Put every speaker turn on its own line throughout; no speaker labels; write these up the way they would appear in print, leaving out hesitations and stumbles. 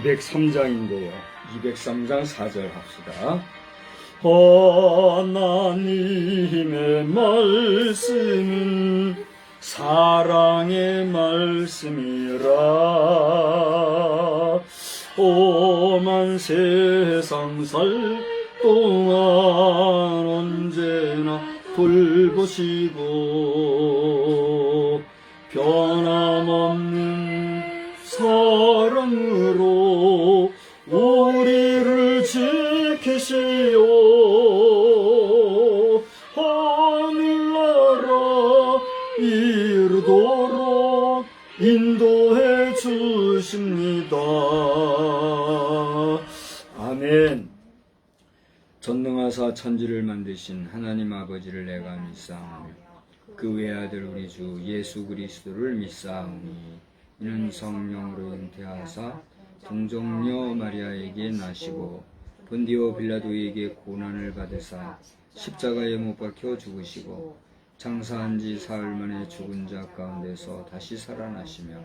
203장인데요. 203장 4절 합시다. 하나님의 말씀은 사랑의 말씀이라. 오만 세상 살 동안 언제나 돌보시고 변함없는 사랑으로 우리를 지키시오. 하늘나라 이르도록 인도해 주십니다. 아멘. 전능하사 천지를 만드신 하나님 아버지를 내가 믿사오며 그 외아들 우리 주 예수 그리스도를 믿사오니 이는 성령으로 잉태하사 동정녀 마리아에게 나시고 본디오 빌라도에게 고난을 받으사 십자가에 못 박혀 죽으시고 장사한 지 사흘 만에 죽은 자 가운데서 다시 살아나시며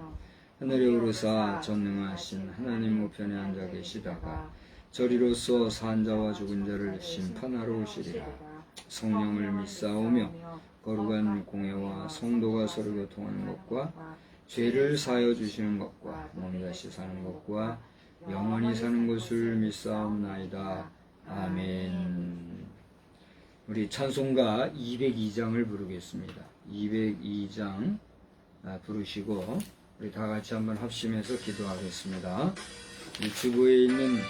하늘에 오르사 전능하신 하나님 우편에 앉아 계시다가 저리로서 산 자와 죽은 자를 심판하러 오시리라. 성령을 믿사오며 거룩한 공예와 성도가 서로 교통하는 것과 죄를 사하여 주시는 것과 몸 다시 사는 것과 영원히 사는 것을 믿사옵나이다. 아멘. 우리 찬송가 202장을 부르겠습니다. 202장 부르시고 우리 다 같이 한번 합심해서 기도하겠습니다. 이 주보에 있는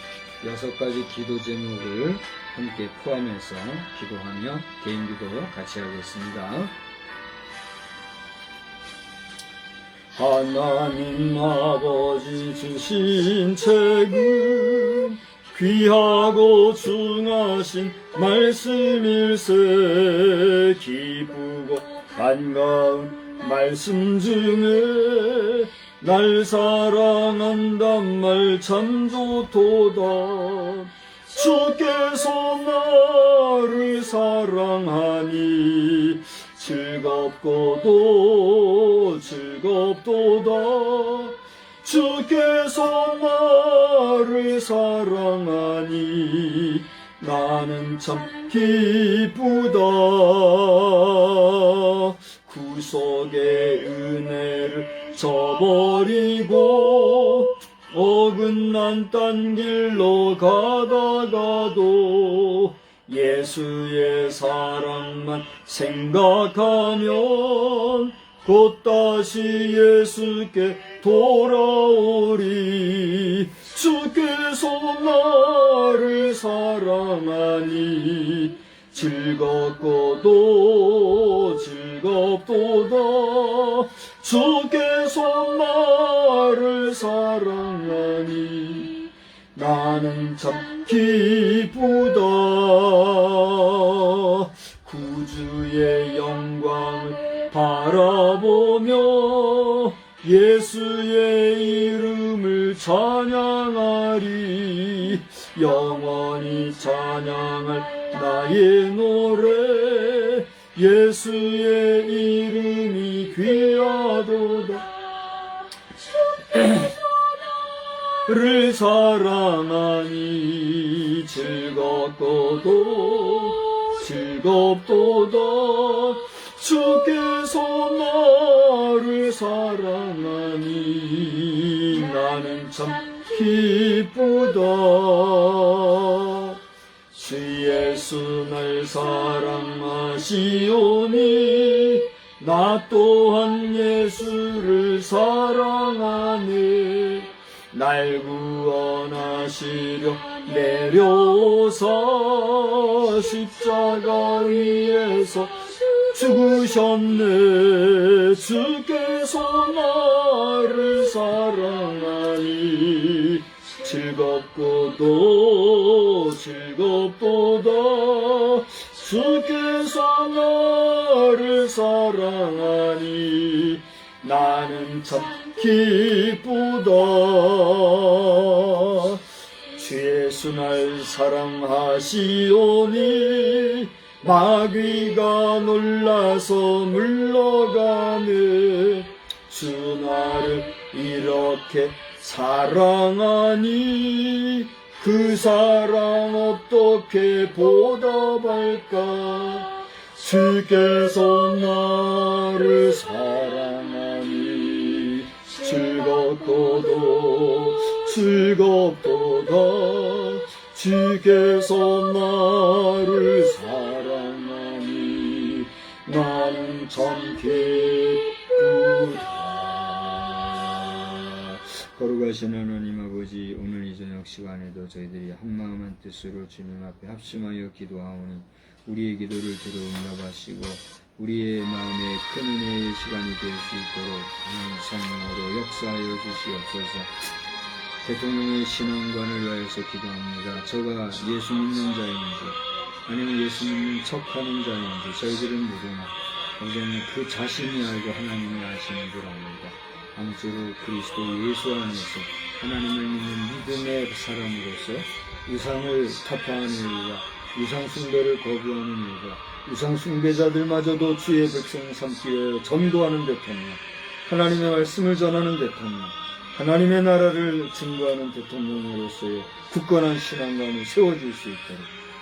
6가지 기도 제목을 함께 포함해서 기도하며 개인 기도 같이 하겠습니다. 하나님 아버지 주신 책은 귀하고 중하신 말씀일세. 기쁘고 반가운 말씀 중에 날 사랑한단 말 참 좋도다. 주께서 나를 사랑하니 즐겁고도 즐겁도다. 주께서 나를 사랑하니 나는 참 기쁘다. 구속의 은혜를 저버리고 어긋난 딴 길로 가다가도 예수의 사랑만 생각하면 곧 다시 예수께 돌아오리. 주께서 나를 사랑하니 즐겁고도 즐겁도다. 주께서 나를 사랑하니 나는 참 기쁘다. 구주의 영광을 바라보며 예수의 이름을 찬양하리. 영원히 찬양할 나의 노래 예수의 이름이 귀하도다. 를 사랑하니 즐겁고도 즐겁도다. 주께서 나를 사랑하니 나는 참 기쁘다. 주 예수 날 사랑하시오니 나 또한 예수를 사랑하네. 날 구원하시려 내려오사 십자가 위에서 죽으셨네. 주께서 나를 사랑하니 즐겁고도 즐겁도다. 주께서 나를 사랑하니 나는 참 기쁘다. 주 예수 날 사랑하시오니 마귀가 놀라서 물러가네. 주 나를 이렇게 사랑하니 그 사랑 어떻게 보답할까. 주께서 나를 사랑하니 즐겁도다 주께서 나를 사랑하니 나는 참 기쁘다. 거룩하신 하나님 아버지, 오늘 이 저녁 시간에도 저희들이 한마음 한뜻으로 주님 앞에 합심하여 기도하오니 우리의 기도를 들어응답하시고 우리의 마음에 큰 은혜의 시간이 될 수 있도록 성령으로 역사하여 주시옵소서. 대통령의 신앙관을 위하여서 기도합니다. 저가 예수 믿는 자인지 아니면 예수 믿는 척하는 자인지 저희들은 모르나 우리는 그 자신이 알고 하나님이 아시는 줄 압니다. 아무쪼록 그리스도 예수 안에서 하나님을 믿는 믿음의 사람으로서 우상을 타파하는 일과 우상 숭배를 거부하는 일과 우상 숭배자들마저도 주의 백성 삼기 위하여 전도하는 대통령, 하나님의 말씀을 전하는 대통령, 하나님의 나라를 증거하는 대통령으로서의 굳건한 신앙관이 세워질 수 있도록,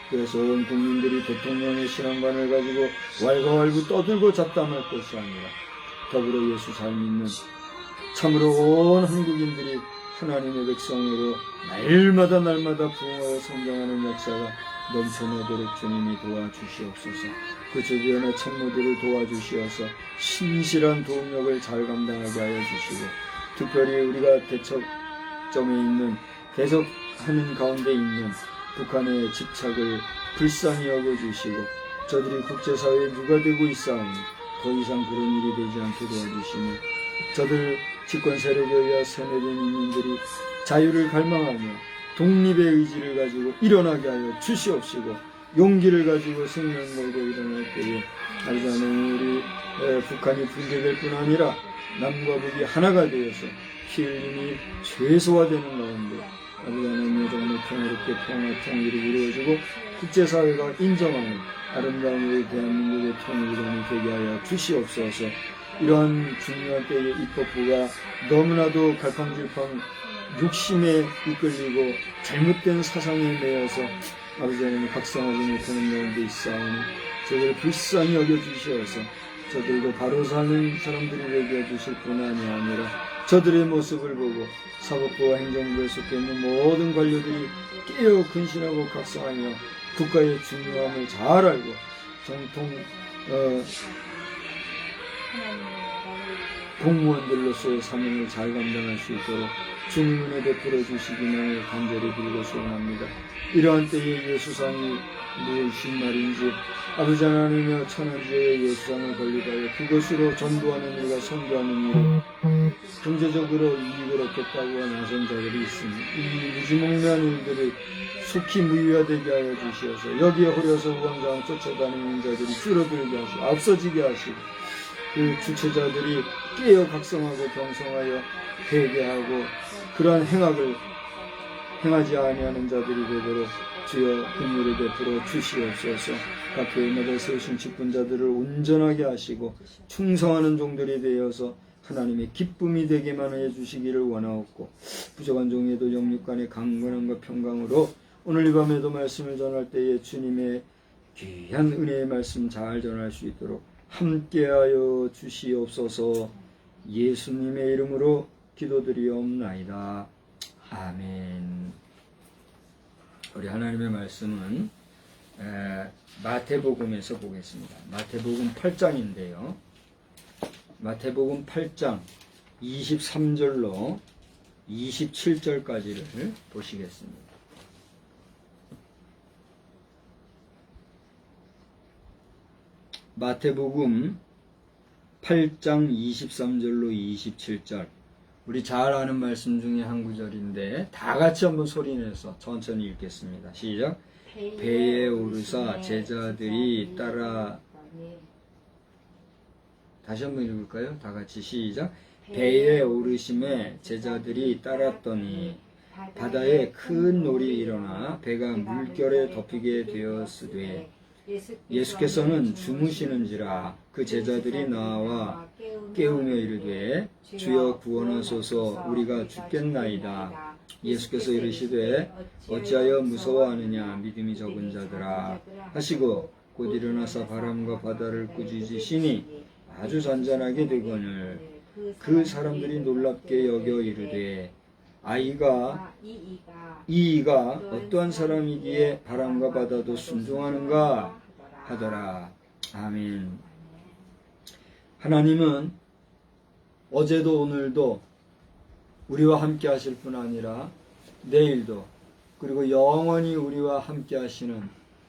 그래서 온 국민들이 대통령의 신앙관을 가지고 왈가왈부 떠들고 잡담할 것이 아니라 더불어 예수 잘 믿는 참으로 온 한국인들이 하나님의 백성으로 날마다 부흥하여 성장하는 역사가 넘쳐나도록 주님이 도와주시옵소서. 그 주변의 참모들을 도와주시어서 신실한 도움력을 잘 감당하게 하여 주시고, 특별히 우리가 대척점에 있는 대적하는 가운데 있는 북한의 집착을 불쌍히 여겨주시고, 저들이 국제사회에 누가 되고 있사오니 더 이상 그런 일이 되지 않게 도와주시며, 저들 집권 세력에 의해 세뇌된 인민들이 자유를 갈망하며 독립의 의지를 가지고 일어나게 하여 주시옵시고, 용기를 가지고 생명 걸고 일어날 때에 아버지 하나님, 우리 북한이 붕괴될 뿐 아니라 남과 북이 하나가 되어서 피 흘림이 최소화되는 가운데 아버지 하나님, 여러분의 평화롭게 평화 통일이 이루어지고 국제사회가 인정하는 아름다운 우리 대한민국의 통일권이 되게 하여 주시옵소서. 이러한 중요한 때에 입법부가 너무나도 갈팡질팡 욕심에 이끌리고 잘못된 사상에 매여서 아버지 하나님 각성하지 못하는 가운데 있사오니 저들을 불쌍히 여겨주시어서 저들도 바로 사는 사람들이 되게 해주실 뿐만이 아니라 저들의 모습을 보고 사법부와 행정부에 속해 있는 모든 관료들이 깨어 근신하고 각성하며 국가의 중요함을 잘 알고 정통 공무원들로서의 사명을 잘 감당할 수 있도록 주님 은혜 베풀어 주시기만을 간절히 빌고 소원합니다. 이러한 때에 예수상이 무엇인 말인지 아버지 하나님의 천한지의 예수상을 건립하여 그것으로 전도하는 일과 선교하는 일, 경제적으로 이익을 얻겠다고 나선 자들이 있으니 이 무지몽매한 일들을 속히 무효화되게 하여 주시어서 여기에 홀려서 우왕좌왕 쫓아다니는 자들이 줄어들게 하시고 앞서지게 하시고 그 주체자들이 깨어 각성하고 경성하여 회개하고 그러한 행악을 행하지 아니하는 자들이 되도록 주여 긍휼을 베풀어 주시옵소서. 각 교회마다 세우신 직분자들을 온전하게 하시고 충성하는 종들이 되어서 하나님의 기쁨이 되게만 해주시기를 원하옵고, 부족한 종에도 영육간의 강건함과 평강으로 오늘 이 밤에도 말씀을 전할 때에 주님의 귀한 은혜의 말씀 잘 전할 수 있도록 함께하여 주시옵소서. 예수님의 이름으로 기도드리옵나이다. 아멘. 우리 하나님의 말씀은 마태복음에서 보겠습니다. 마태복음 8장인데요. 마태복음 8장 23절로 27절까지를 보시겠습니다. 마태복음 8장 23절로 27절, 우리 잘 아는 말씀 중에 한 구절인데 다 같이 한번 소리내서 천천히 읽겠습니다. 시작. 배에 오르사 제자들이 따라, 다시 한번 읽을까요? 다 같이 시작. 배에 오르심에 제자들이 따랐더니 바다에 큰 놀이 일어나 배가 물결에 덮이게 되었으되 예수께서는 주무시는지라. 그 제자들이 나와 깨우며 이르되 주여 구원하소서 우리가 죽겠나이다. 예수께서 이르시되 어찌하여 무서워하느냐 믿음이 적은 자들아 하시고 곧 일어나사 바람과 바다를 꾸짖으시니 아주 잔잔하게 되거늘 그 사람들이 놀랍게 여겨 이르되 이 이가 어떠한 사람이기에 바람과 바다도 순종하는가 하더라. 아멘. 하나님은 어제도 오늘도 우리와 함께 하실 뿐 아니라 내일도 그리고 영원히 우리와 함께 하시는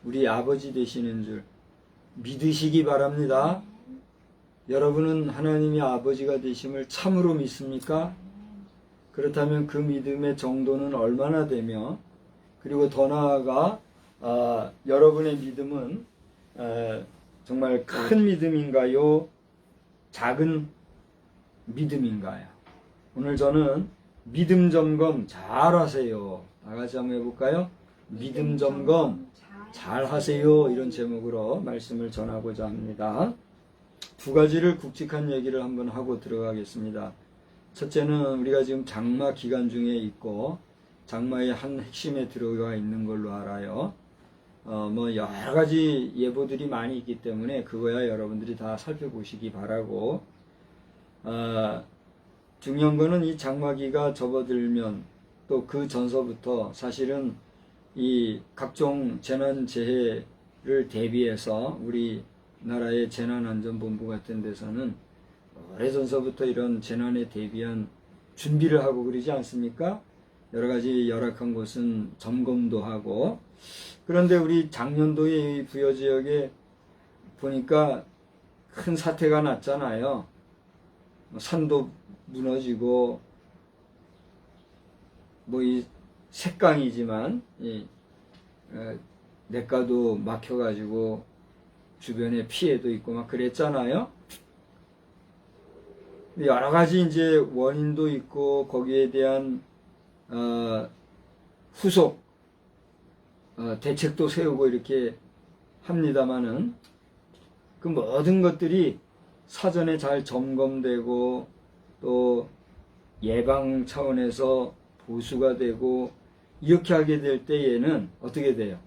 우리 아버지 되시는 줄 믿으시기 바랍니다. 여러분은 하나님이 아버지가 되심을 참으로 믿습니까? 그렇다면 그 믿음의 정도는 얼마나 되며 그리고 더 나아가 여러분의 믿음은 정말 큰 믿음인가요? 작은 믿음인가요? 오늘 저는 믿음 점검 잘 하세요. 다 같이 한번 해볼까요? 믿음 점검 잘 하세요. 이런 제목으로 말씀을 전하고자 합니다. 두 가지를 굵직한 얘기를 한번 하고 들어가겠습니다. 첫째는 우리가 지금 장마 기간 중에 있고 장마의 한 핵심에 들어가 있는 걸로 알아요. 뭐 여러 가지 예보들이 많이 있기 때문에 그거야 여러분들이 다 살펴보시기 바라고, 중요한 거는 이 장마기가 접어들면 또 그 전서부터 사실은 이 각종 재난재해를 대비해서 우리나라의 재난안전본부 같은 데서는 오래전서부터 이런 재난에 대비한 준비를 하고 그러지 않습니까? 여러 가지 열악한 곳은 점검도 하고. 그런데 우리 작년도에 이 부여지역에 보니까 큰 사태가 났잖아요. 산도 무너지고 뭐 이 색강이지만 냇가도 막혀가지고 주변에 피해도 있고 막 그랬잖아요. 여러 가지 이제 원인도 있고 거기에 대한 후속 대책도 세우고 이렇게 합니다마는 그 모든 것들이 사전에 잘 점검되고 또 예방 차원에서 보수가 되고 이렇게 하게 될 때에는 어떻게 돼요?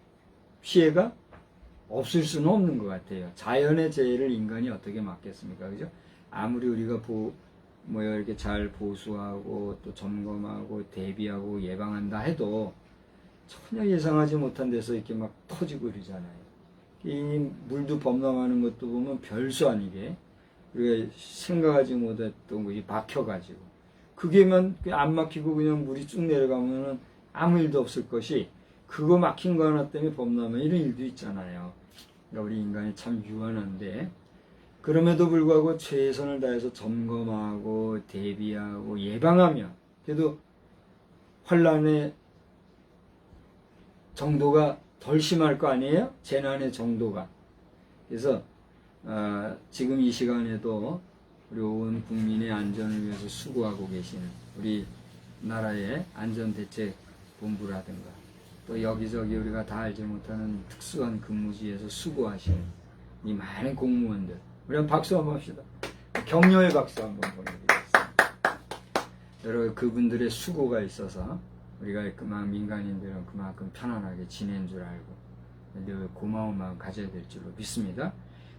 피해가 없을 수는 없는 것 같아요. 자연의 재해를 인간이 어떻게 막겠습니까? 그죠? 아무리 우리가 이렇게 잘 보수하고 또 점검하고 대비하고 예방한다 해도 전혀 예상하지 못한 데서 이렇게 막 터지고 이러잖아요. 이 물도 범람하는 것도 보면 별수 아니게 우리가 생각하지 못했던 것이 막혀가지고 그게만 안 막히고 그냥 물이 쭉 내려가면은 아무 일도 없을 것이 그거 막힌 거 하나 때문에 범람하는 이런 일도 있잖아요. 그러니까 우리 인간이 참 유한한데 그럼에도 불구하고 최선을 다해서 점검하고 대비하고 예방하면 그래도 환란의 정도가 덜 심할 거 아니에요? 재난의 정도가. 그래서 지금 이 시간에도 우리 온 국민의 안전을 위해서 수고하고 계시는 우리 나라의 안전대책본부라든가 또 여기저기 우리가 다 알지 못하는 특수한 근무지에서 수고하시는 이 많은 공무원들 우리 한번 박수 한번 합시다. 격려의 박수 한번 보내드리겠습니다. 여러분 그분들의 수고가 있어서 우리가 그만 민간인들은 그만큼 편안하게 지낸 줄 알고 늘 고마운 마음 가져야 될 줄로 믿습니다.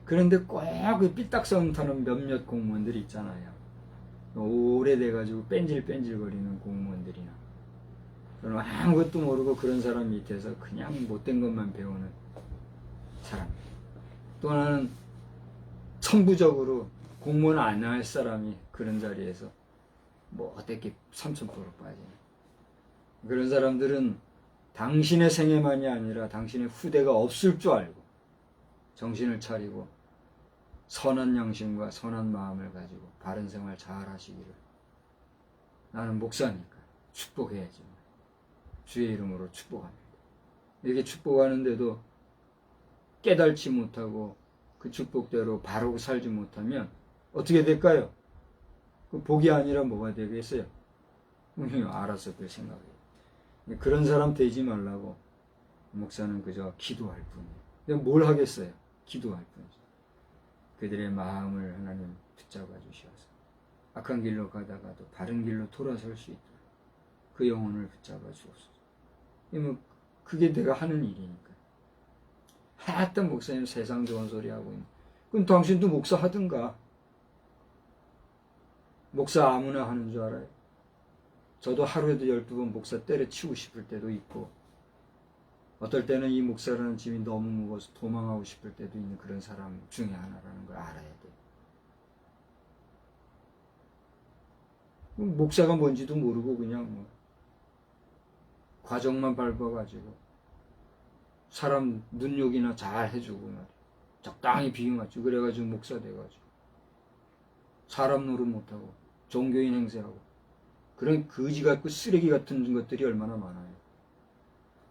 그런데 꼭 그 삐딱선 타는 몇몇 공무원들이 있잖아요. 오래돼가지고 뺀질뺀질거리는 공무원들이나 저는 아무것도 모르고 그런 사람 밑에서 그냥 못된 것만 배우는 사람. 또 하나는 천부적으로 공무원 안 할 사람이 그런 자리에서 뭐 어떻게 삼천포로 빠지냐. 그런 사람들은 당신의 생애만이 아니라 당신의 후대가 없을 줄 알고 정신을 차리고 선한 양심과 선한 마음을 가지고 바른 생활 잘 하시기를 나는 목사니까 축복해야지. 주의 이름으로 축복합니다. 이렇게 축복하는데도 깨달지 못하고 그 축복대로 바르고 살지 못하면 어떻게 될까요? 그 복이 아니라 뭐가 되겠어요? 알아서 그 생각이에요. 그런 사람 되지 말라고 목사는 그저 기도할 뿐이에요. 내가 뭘 하겠어요? 기도할 뿐이죠. 그들의 마음을 하나님 붙잡아 주셔서 악한 길로 가다가도 바른 길로 돌아설 수 있도록 그 영혼을 붙잡아 주옵소서. 그게 내가 하는 일이니까. 하여튼 목사님 세상 좋은 소리 하고 있는. 그럼 당신도 목사 하든가. 목사 아무나 하는 줄 알아요? 저도 하루에도 12번 목사 때려치우고 싶을 때도 있고, 어떨 때는 이 목사라는 짐이 너무 무거워서 도망하고 싶을 때도 있는 그런 사람 중에 하나라는 걸 알아야 돼요. 목사가 뭔지도 모르고 그냥 과정만 밟아가지고 사람 눈욕이나 잘 해주고 말이야. 적당히 비유 맞추고 그래가지고 목사 돼가지고 사람 노릇 못하고 종교인 행세하고 그런 거지 같고 쓰레기 같은 것들이 얼마나 많아요.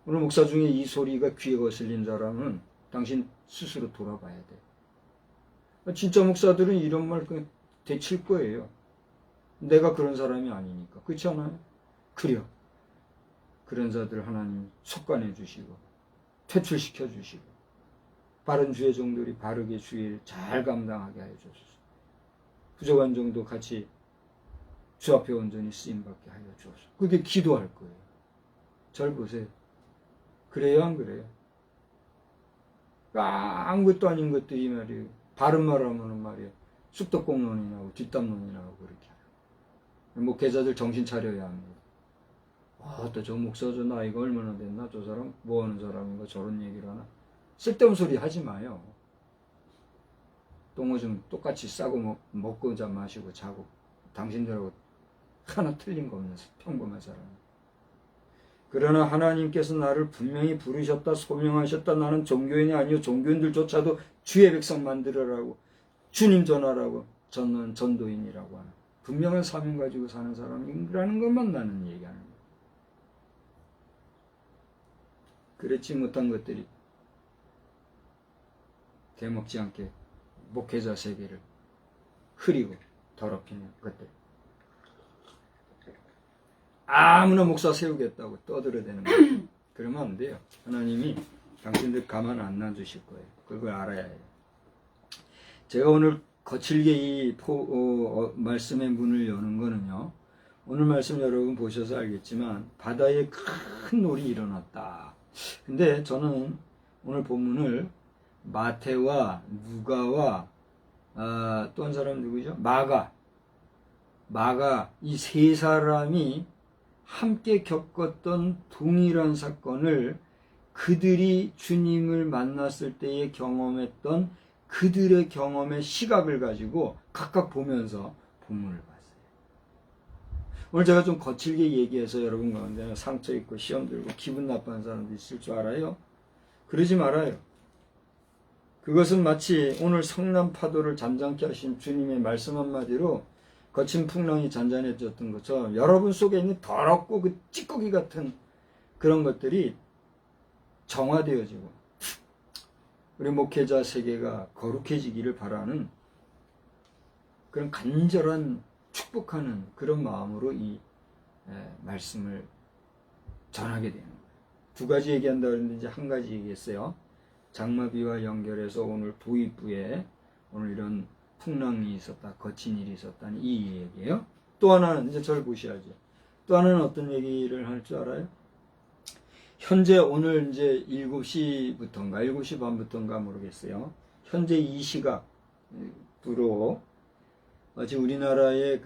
오늘 목사 중에 이 소리가 귀에 거슬린 사람은 당신 스스로 돌아봐야 돼. 진짜 목사들은 이런 말 그냥 되칠 거예요. 내가 그런 사람이 아니니까. 그렇지 않아요? 그래요. 그런 자들 하나님 속관해 주시고 퇴출시켜 주시고 바른 주의 종들이 바르게 주의를 잘 감당하게 하여 주소서. 부족한 정도 같이 주 앞에 온전히 쓰임받게 하여 주옵소서. 그게 기도할 거예요. 잘 보세요. 그래요, 안 그래요? 아무것도 아닌 것들이 말이에요. 바른 말 하면은 말이에요. 쑥덕공론이 나오고 뒷담론이 나오고 그렇게 해요. 목회자들 정신 차려야 합니다. 또 저 목사 저 나이가 얼마나 됐나? 저 사람 뭐 하는 사람인가? 저런 얘기를 하나? 쓸데없는 소리 하지 마요. 똥오 좀 똑같이 싸고 먹고 자 마시고 자고 당신들하고 하나 틀린 거 없는 평범한 사람. 그러나 하나님께서 나를 분명히 부르셨다 소명하셨다. 나는 종교인이 아니요 종교인들조차도 주의 백성 만들어라고 주님 전하라고 저는 전도인이라고 하는 분명한 사명 가지고 사는 사람이라는 것만 나는 얘기하는 거예요. 그렇지 못한 것들이 대먹지 않게 목회자 세계를 흐리고 더럽히는 것들. 아무나 목사 세우겠다고 떠들어대는 거예요. 그러면 안 돼요. 하나님이 당신들 가만 안 놔주실 거예요. 그걸 알아야 해요. 제가 오늘 거칠게 이 말씀의 문을 여는 거는요. 오늘 말씀 여러분 보셔서 알겠지만 바다에 큰 놀이 일어났다. 근데 저는 오늘 본문을 마태와 누가와 또 한 사람 누구죠? 마가 이 세 사람이 함께 겪었던 동일한 사건을 그들이 주님을 만났을 때에 경험했던 그들의 경험의 시각을 가지고 각각 보면서 본문을 봤어요. 오늘 제가 좀 거칠게 얘기해서 여러분 가운데 상처 있고 시험 들고 기분 나빠하는 사람도 있을 줄 알아요? 그러지 말아요. 그것은 마치 오늘 성난 파도를 잠잠케 하신 주님의 말씀 한마디로 거친 풍랑이 잔잔해졌던 것처럼 여러분 속에 있는 더럽고 그 찌꺼기 같은 그런 것들이 정화되어지고 우리 목회자 세계가 거룩해지기를 바라는 그런 간절한 축복하는 그런 마음으로 이 말씀을 전하게 되는 거예요. 두 가지 얘기한다고 했는데 이제 한 가지 얘기했어요. 장마비와 연결해서 오늘 도입부에 오늘 이런 풍랑이 있었다, 거친 일이 있었다는 이 얘기예요. 또 하나는 이제 저를 보셔야죠. 또 하나는 어떤 얘기를 할 줄 알아요? 현재 오늘 이제 7시부터인가 7시 반부터인가 모르겠어요. 현재 이 시각으로 지금 우리나라의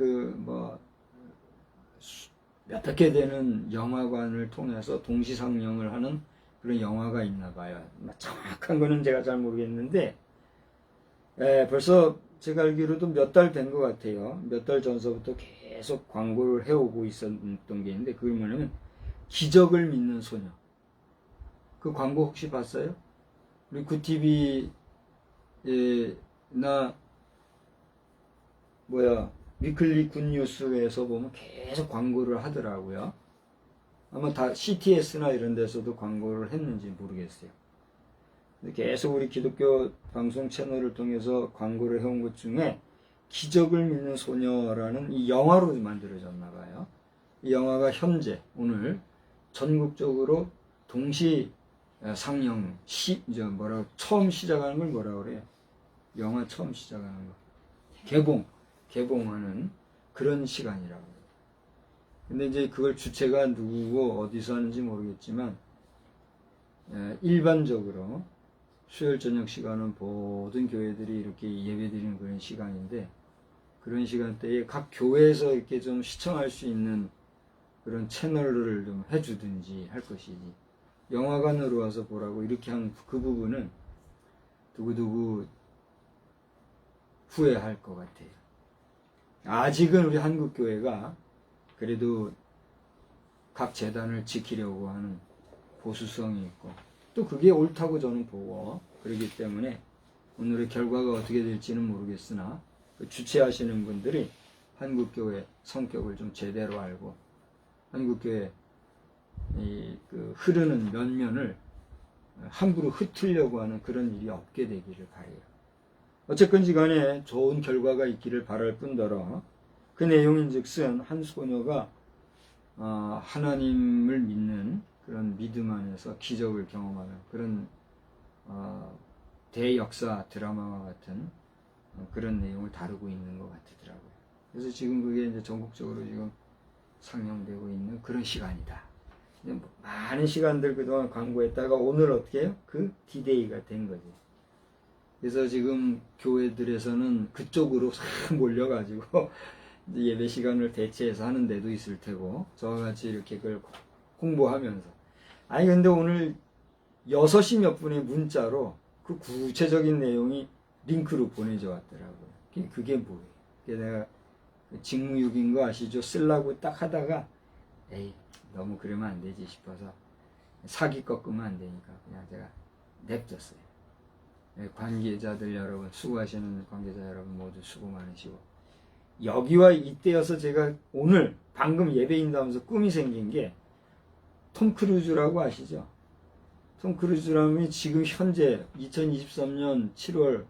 몇 개 되는 영화관을 통해서 동시상영을 하는 그런 영화가 있나 봐요. 정확한 거는 제가 잘 모르겠는데 벌써 제가 알기로도 몇 달 된 것 같아요. 몇 달 전서부터 계속 광고를 해오고 있었던 게 있는데 그게 뭐냐면 기적을 믿는 소녀. 그 광고 혹시 봤어요? 우리 구TV나 위클리 굿뉴스에서 보면 계속 광고를 하더라고요. 아마 다 CTS나 이런 데서도 광고를 했는지 모르겠어요. 근데 계속 우리 기독교 방송 채널을 통해서 광고를 해온 것 중에 기적을 믿는 소녀라는 이 영화로 만들어졌나 봐요. 이 영화가 현재 오늘 전국적으로 동시 상영 처음 시작하는 걸 뭐라 그래요? 영화 처음 시작하는 거 개봉하는 그런 시간이라고. 근데 이제 그걸 주체가 누구고 어디서 하는지 모르겠지만 일반적으로 수요일 저녁 시간은 모든 교회들이 이렇게 예배드리는 그런 시간인데, 그런 시간대에 각 교회에서 이렇게 좀 시청할 수 있는 그런 채널을 좀 해주든지 할 것이지, 영화관으로 와서 보라고 이렇게 한 그 부분은 두고두고 후회할 것 같아요. 아직은 우리 한국교회가 그래도 각 재단을 지키려고 하는 보수성이 있고, 또 그게 옳다고 저는 보고, 그렇기 때문에 오늘의 결과가 어떻게 될지는 모르겠으나 주최하시는 분들이 한국교회 성격을 좀 제대로 알고 한국교회 그 흐르는 면면을 함부로 흩으려고 하는 그런 일이 없게 되기를 바라요. 어쨌건지 간에 좋은 결과가 있기를 바랄 뿐더러, 그 내용인즉슨 한 소녀가 하나님을 믿는 그런 믿음 안에서 기적을 경험하는 그런 대역사 드라마와 같은 그런 내용을 다루고 있는 것 같더라고요. 그래서 지금 그게 이제 전국적으로 지금 상영되고 있는 그런 시간이다. 많은 시간들 그동안 광고했다가 오늘 어떻게 해요? 그 디데이가 된 거지. 그래서 지금 교회들에서는 그쪽으로 싹 몰려가지고 예배 시간을 대체해서 하는 데도 있을 테고, 저와 같이 이렇게 그걸 홍보하면서. 아니 근데 오늘 6시 몇 분의 문자로 그 구체적인 내용이 링크로 보내져 왔더라고요. 그게 뭐예요? 내가 직무유기인 거 아시죠? 쓰려고 딱 하다가 에이 너무 그러면 안 되지 싶어서, 사기 꺾으면 안 되니까 그냥 제가 냅뒀어요. 관계자들 여러분, 수고하시는 관계자 여러분 모두 수고 많으시고, 여기와 이때여서 제가 오늘 방금 예배인다면서 꿈이 생긴 게, 톰 크루즈라고 아시죠? 톰 크루즈라면 지금 현재 2023년 7월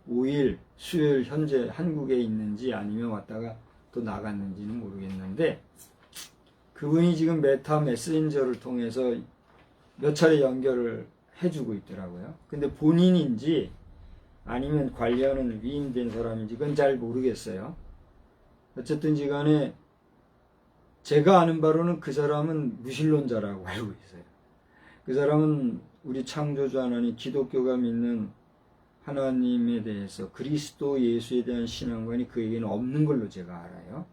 5일 수요일 현재 한국에 있는지 아니면 왔다가 또 나갔는지는 모르겠는데, 그분이 지금 메타 메신저를 통해서 몇 차례 연결을 해주고 있더라고요. 근데 본인인지 아니면 관리하는 위임된 사람인지 그건 잘 모르겠어요. 어쨌든지 간에 제가 아는 바로는 그 사람은 무신론자라고 알고 있어요. 그 사람은 우리 창조주 하나님, 기독교가 믿는 하나님에 대해서 그리스도 예수에 대한 신앙관이 그에게는 없는 걸로 제가 알아요.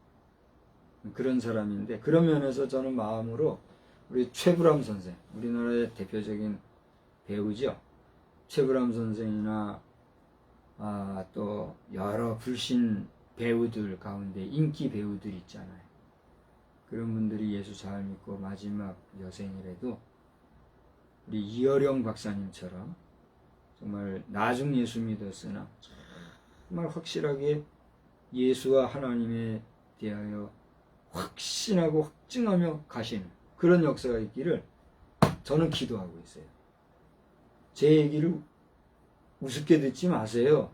그런 사람인데, 그런 면에서 저는 마음으로 우리 최불암 선생, 우리나라의 대표적인 배우죠. 최불암 선생이나 또 여러 불신 배우들 가운데 인기 배우들 있잖아요. 그런 분들이 예수 잘 믿고 마지막 여생이라도 우리 이어령 박사님처럼 정말 나중 예수 믿었으나 정말 확실하게 예수와 하나님에 대하여 확신하고 확증하며 가시는 그런 역사가 있기를 저는 기도하고 있어요. 제 얘기를 우습게 듣지 마세요.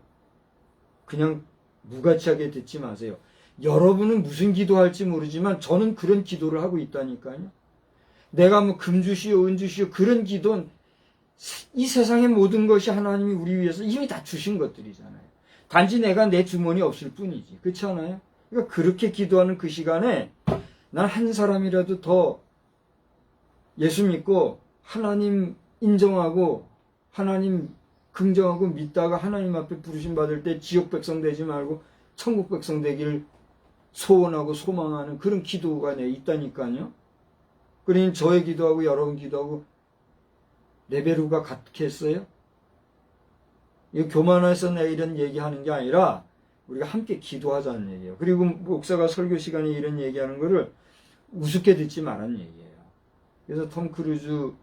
그냥 무가치하게 듣지 마세요. 여러분은 무슨 기도할지 모르지만 저는 그런 기도를 하고 있다니까요. 내가 뭐 금주시오 은주시오 그런 기도는 이 세상의 모든 것이 하나님이 우리 위해서 이미 다 주신 것들이잖아요. 단지 내가 내 주머니 없을 뿐이지. 그렇지 않아요? 그러니까 그렇게 기도하는 그 시간에 난 한 사람이라도 더 예수 믿고 하나님 인정하고 하나님 긍정하고 믿다가 하나님 앞에 부르심 받을 때 지옥 백성 되지 말고 천국 백성 되기를 소원하고 소망하는 그런 기도가 내 있다니까요. 그러니 저의 기도하고 여러분 기도하고 레벨우가 같겠어요? 이 교만해서 내 이런 얘기하는 게 아니라 우리가 함께 기도하자는 얘기예요. 그리고 목사가 설교 시간에 이런 얘기하는 거를 우습게 듣지 말라는 얘기예요. 그래서 톰 크루즈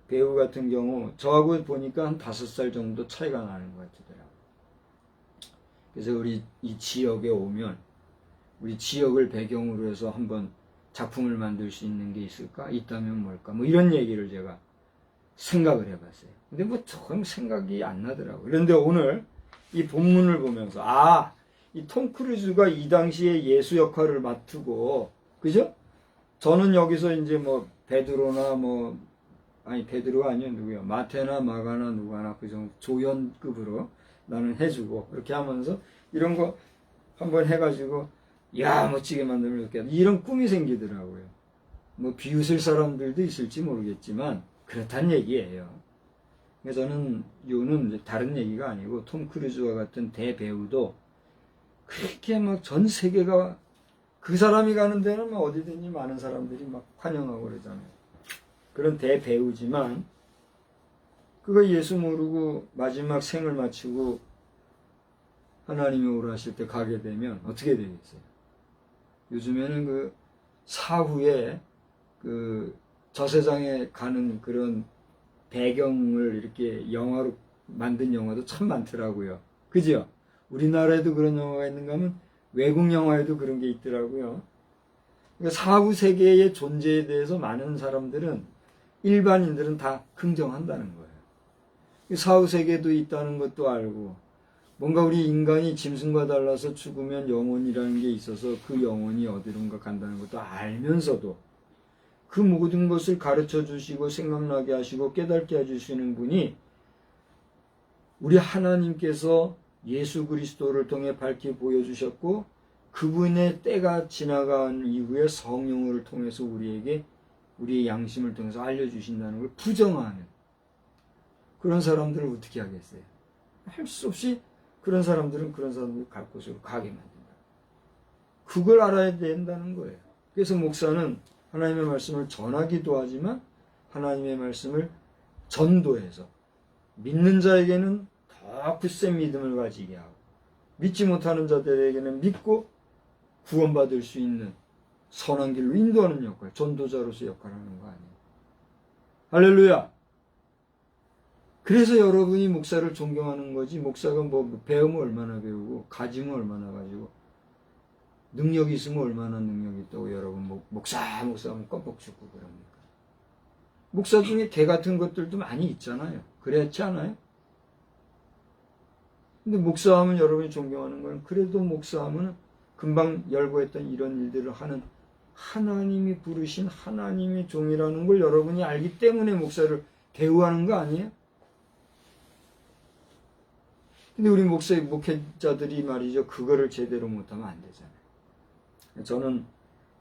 배우 같은 경우 저하고 보니까 한 5살 정도 차이가 나는 것 같더라고요. 그래서 우리 이 지역에 오면 우리 지역을 배경으로 해서 한번 작품을 만들 수 있는 게 있을까? 있다면 뭘까? 뭐 이런 얘기를 제가 생각을 해봤어요. 근데 뭐 조금 생각이 안 나더라고요. 그런데 오늘 이 본문을 보면서 이 톰 크루즈가 이 당시에 예수 역할을 맡고, 그죠? 저는 여기서 이제 뭐 베드로나 뭐 아니 베드로가 아니요 누구요? 마태나 마가나 누가나 그 정도 조연급으로 나는 해주고 이렇게 하면서 이런 거 한번 해가지고 야 멋지게 만들면 좋겠다 이런 꿈이 생기더라고요. 뭐 비웃을 사람들도 있을지 모르겠지만 그렇단 얘기예요. 그래서 저는 요는 다른 얘기가 아니고 톰 크루즈와 같은 대배우도 그렇게 막 전 세계가 그 사람이 가는 데는 막 어디든지 많은 사람들이 막 환영하고 그러잖아요. 그런 대배우지만 그가 예수 모르고 마지막 생을 마치고 하나님이 오라 하실 때 가게 되면 어떻게 되겠어요? 요즘에는 그 사후에 그 저세상에 가는 그런 배경을 이렇게 영화로 만든 영화도 참 많더라고요. 그죠? 우리나라에도 그런 영화가 있는가 하면 외국 영화에도 그런 게 있더라고요. 그러니까 사후 세계의 존재에 대해서 많은 사람들은 일반인들은 다 긍정한다는 거예요. 사후 세계도 있다는 것도 알고 뭔가 우리 인간이 짐승과 달라서 죽으면 영혼이라는 게 있어서 그 영혼이 어디론가 간다는 것도 알면서도 그 모든 것을 가르쳐 주시고 생각나게 하시고 깨닫게 해주시는 분이 우리 하나님께서 예수 그리스도를 통해 밝히 보여주셨고 그분의 때가 지나간 이후에 성령을 통해서 우리에게 우리의 양심을 통해서 알려주신다는 걸 부정하는 그런 사람들을 어떻게 하겠어요? 할 수 없이 그런 사람들은 그런 사람들을 갈 곳으로 가게 만든다. 그걸 알아야 된다는 거예요. 그래서 목사는 하나님의 말씀을 전하기도 하지만 하나님의 말씀을 전도해서 믿는 자에게는 더 굳센 믿음을 가지게 하고 믿지 못하는 자들에게는 믿고 구원받을 수 있는 선한 길로 인도하는 역할, 전도자로서 역할을 하는 거 아니에요. 할렐루야! 그래서 여러분이 목사를 존경하는 거지 목사가 뭐 배우면 얼마나 배우고 가지면 얼마나 가지고 능력이 있으면 얼마나 능력이 있다고 여러분 목사 하면 껌뻑 죽고 그럽니까? 목사 중에 개 같은 것들도 많이 있잖아요. 그렇지 않아요? 근데 목사하면 여러분이 존경하는 건 그래도 목사하면 금방 열거했던 이런 일들을 하는 하나님이 부르신 하나님의 종이라는 걸 여러분이 알기 때문에 목사를 대우하는 거 아니에요? 근데 우리 목회자들이 말이죠. 그거를 제대로 못하면 안 되잖아요. 저는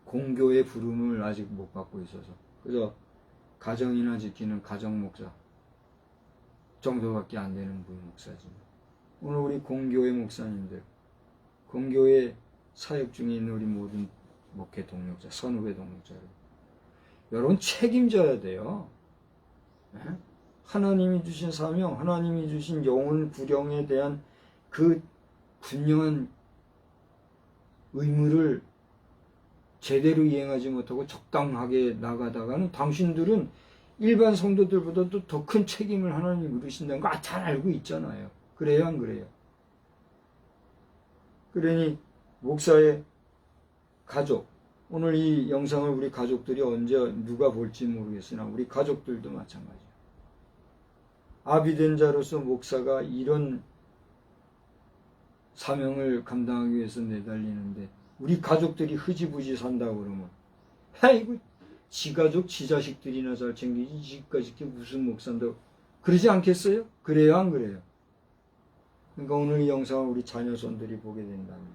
공교의 부름을 아직 못 받고 있어서 그저 가정이나 지키는 가정목사 정도밖에 안 되는 부목사지. 오늘 우리 공교의 목사님들, 공교의 사역 중에 있는 우리 모든 목회 동력자, 선후배 동력자를 여러분 책임져야 돼요. 하나님이 주신 사명, 하나님이 주신 영혼 구령에 대한 그 분명한 의무를 제대로 이행하지 못하고 적당하게 나가다가는 당신들은 일반 성도들보다도 더 큰 책임을 하나님이 물으신다는 거 잘 알고 있잖아요. 그래요, 안 그래요? 그러니 목사의 가족, 오늘 이 영상을 우리 가족들이 언제 누가 볼지 모르겠으나 우리 가족들도 마찬가지예요. 아비된 자로서 목사가 이런 사명을 감당하기 위해서 내달리는데 우리 가족들이 흐지부지 산다고 그러면 아이고 지 가족 지 자식들이나 잘 챙기지 지까지 무슨 목사인다고 그러지 않겠어요? 그래요, 안 그래요? 그러니까 오늘 이 영상을 우리 자녀손들이 보게 된다면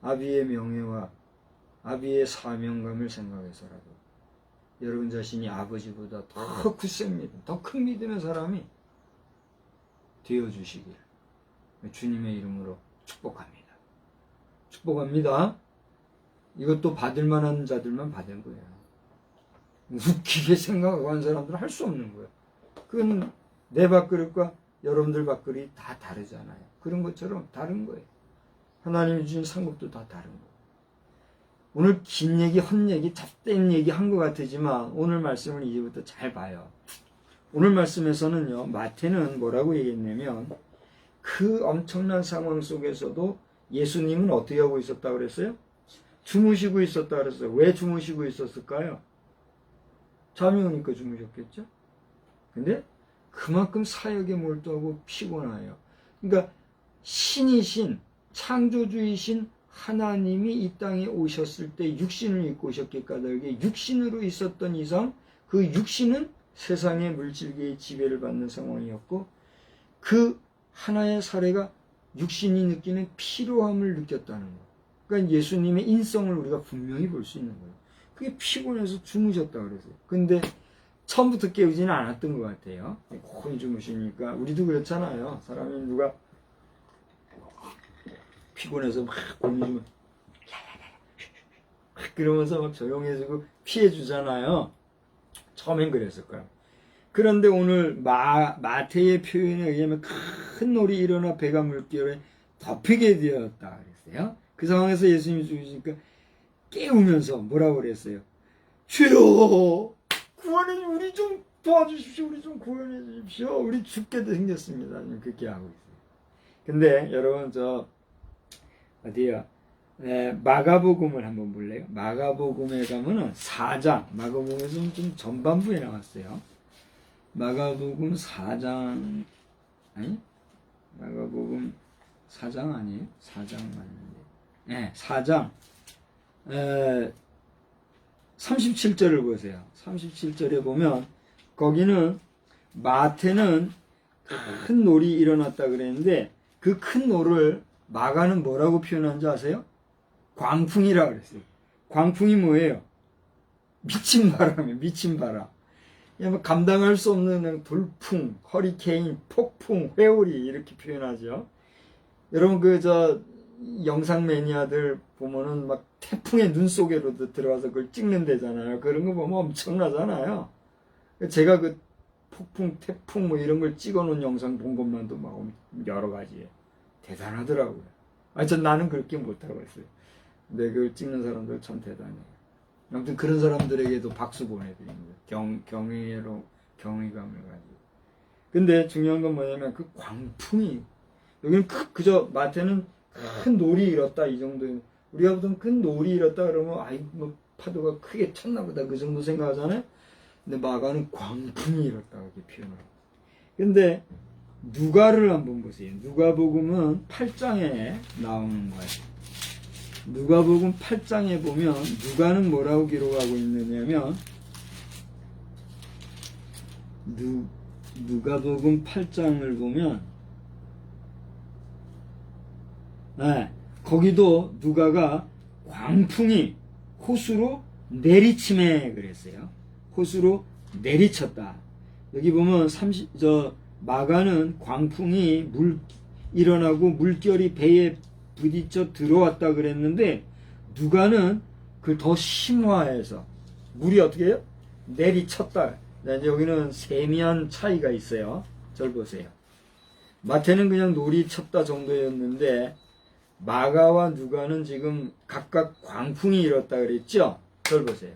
아비의 명예와 아비의 사명감을 생각해서라도 여러분 자신이 아버지보다 더 굳센 믿음, 더 큰 믿음의 사람이 되어주시길 주님의 이름으로 축복합니다. 축복합니다. 이것도 받을 만한 자들만 받은 거예요. 웃기게 생각하고 한 사람들은 할 수 없는 거예요. 그건 내 밥그릇과 여러분들 밥그릇이 다 다르잖아요. 그런 것처럼 다른 거예요. 하나님이 주신 상급도 다 다른 거예요. 오늘 긴 얘기, 헛얘기, 잡된 얘기 한 것 같지만 오늘 말씀을 이제부터 잘 봐요. 오늘 말씀에서는요. 마태는 뭐라고 얘기했냐면 그 엄청난 상황 속에서도 예수님은 어떻게 하고 있었다고 그랬어요? 주무시고 있었다고 그랬어요. 왜 주무시고 있었을까요? 잠이 오니까 주무셨겠죠? 근데 그만큼 사역에 몰두하고 피곤해요. 그러니까 신이신 창조주이신 하나님이 이 땅에 오셨을 때 육신을 입고 오셨기 까닭에 육신으로 있었던 이상 그 육신은 세상의 물질계의 지배를 받는 상황이었고, 그 하나의 사례가 육신이 느끼는 피로함을 느꼈다는 거. 그러니까 예수님의 인성을 우리가 분명히 볼 수 있는 거예요. 그게 피곤해서 주무셨다 그랬어요. 근데 처음부터 깨우지는 않았던 것 같아요. 곤히 주무시니까. 우리도 그렇잖아요. 사람이 누가 피곤해서 막 곤히 주면 그러면서 막 조용해지고 피해주잖아요. 처음엔 그랬을 거예요. 그런데 오늘 마태의 표현에 의하면 큰 놀이 일어나 배가 물결에 덮이게 되었다 그랬어요. 그 상황에서 예수님이 죽으시니까 깨우면서 뭐라고 그랬어요? 주여 구원해, 우리 좀 도와주십시오. 우리 좀 구원해 주십시오. 우리 죽게 생겼습니다. 그렇게 하고 있어요. 근데 여러분 어디요? 마가복음을 한번 볼래요? 마가복음에 가면은 4장, 마가복음에서는 좀 전반부에 나왔어요. 마가복음 4장, 아니? 마가복음 4장 아니에요? 4장 맞는데. 네, 4장. 37절을 보세요. 37절에 보면, 거기는, 마태는 큰 놀이 일어났다 그랬는데, 그 큰 놀을 마가는 뭐라고 표현한지 아세요? 광풍이라 그랬어요. 광풍이 뭐예요? 미친 바람이에요. 미친 바람. 감당할 수 없는 돌풍, 허리케인, 폭풍, 회오리 이렇게 표현하죠. 여러분 영상 매니아들 보면은 막 태풍의 눈 속에로도 들어가서 그걸 찍는 데잖아요. 그런 거 보면 엄청나잖아요. 제가 그 폭풍, 태풍 뭐 이런 걸 찍어놓은 영상 본 것만도 막 여러 가지예요. 대단하더라고요. 나는 그렇게 못하고 있어요. 근데 그걸 찍는 사람들 참 대단해요. 아무튼 그런 사람들에게도 박수 보내드립니다. 경외감을 가지고. 근데 중요한 건 뭐냐면 그 광풍이, 여기는 그저 마태는 큰 놀이 일었다 이 정도. 우리가 보통 큰 놀이 일었다 그러면 뭐 파도가 크게 쳤나 보다 그 정도 생각하잖아요. 근데 마가는 광풍이 일었다 이렇게 표현하고. 근데 누가를 한번 보세요. 누가복음은 8장에 나오는 거예요. 누가복음 8장에 보면 누가는 뭐라고 기록하고 있느냐면 누가복음 8장을 보면 거기도 누가가 광풍이 호수로 내리침에 그랬어요. 호수로 내리쳤다. 여기 보면 마가는 광풍이 일어나고 물결이 배에 부딪혀 들어왔다 그랬는데 누가는 그걸 더 심화해서 물이 어떻게 해요? 내리쳤다. 여기는 세미한 차이가 있어요. 절 보세요. 마태는 그냥 놀이 쳤다 정도였는데 마가와 누가는 지금 각각 광풍이 일었다 그랬죠? 절 보세요.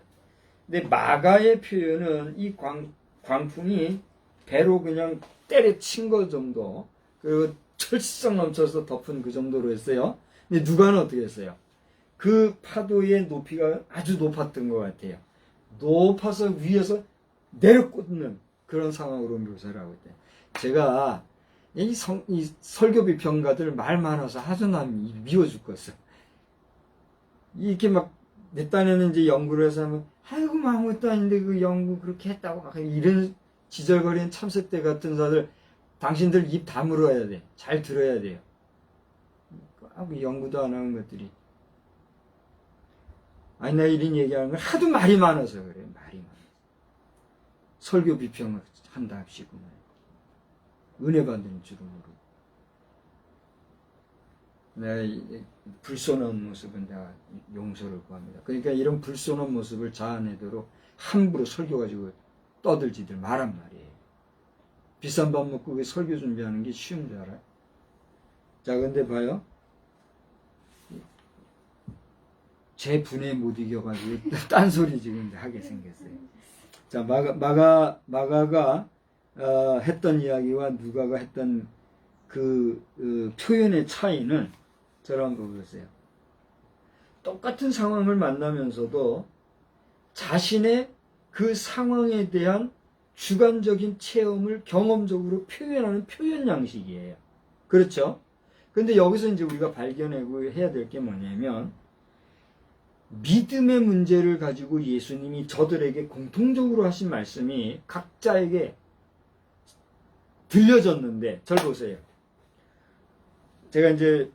근데 마가의 표현은 이 광풍이 배로 그냥 때려친 거 정도, 그리고 철썩 넘쳐서 덮은 그 정도로 했어요. 근데 누가는 어떻게 했어요? 그 파도의 높이가 아주 높았던 것 같아요. 높아서 위에서 내려꽂는 그런 상황으로 묘사를 하고 있대요. 제가 이 설교 비평가들 말 많아서 아주 난 미워 죽겠어. 이렇게 막 내 딴에는 이제 연구를 해서 하면 아이고 아무것도 아닌데 그 연구 그렇게 했다고 막 이런 지절거리는 참새떼 같은 사들, 당신들 입 다물어야 돼. 잘 들어야 돼요. 연구도 안 하는 것들이. 나 이런 얘기하는 건 하도 말이 많아서 그래. 말이 많아서. 설교 비평을 한답시고 은혜 받는 주름으로. 내가 불손한 모습은 내가 용서를 구합니다. 그러니까 이런 불손한 모습을 자아내도록 함부로 설교 가지고 떠들지들 말란 말이에요. 비싼 밥 먹고 왜 설교 준비하는 게 쉬운 줄 알아요? 자, 근데 봐요. 제 분에 못 이겨가지고 딴소리 지금 하게 생겼어요. 자, 마가가 했던 이야기와 누가가 했던 그 표현의 차이는 저런 거 보세요. 똑같은 상황을 만나면서도 자신의 그 상황에 대한 주관적인 체험을 경험적으로 표현하는 표현 양식이에요. 그렇죠? 근데 여기서 이제 우리가 발견하고 해야 될 게 뭐냐면 믿음의 문제를 가지고 예수님이 저들에게 공통적으로 하신 말씀이 각자에게 들려졌는데, 절 보세요. 제가 이제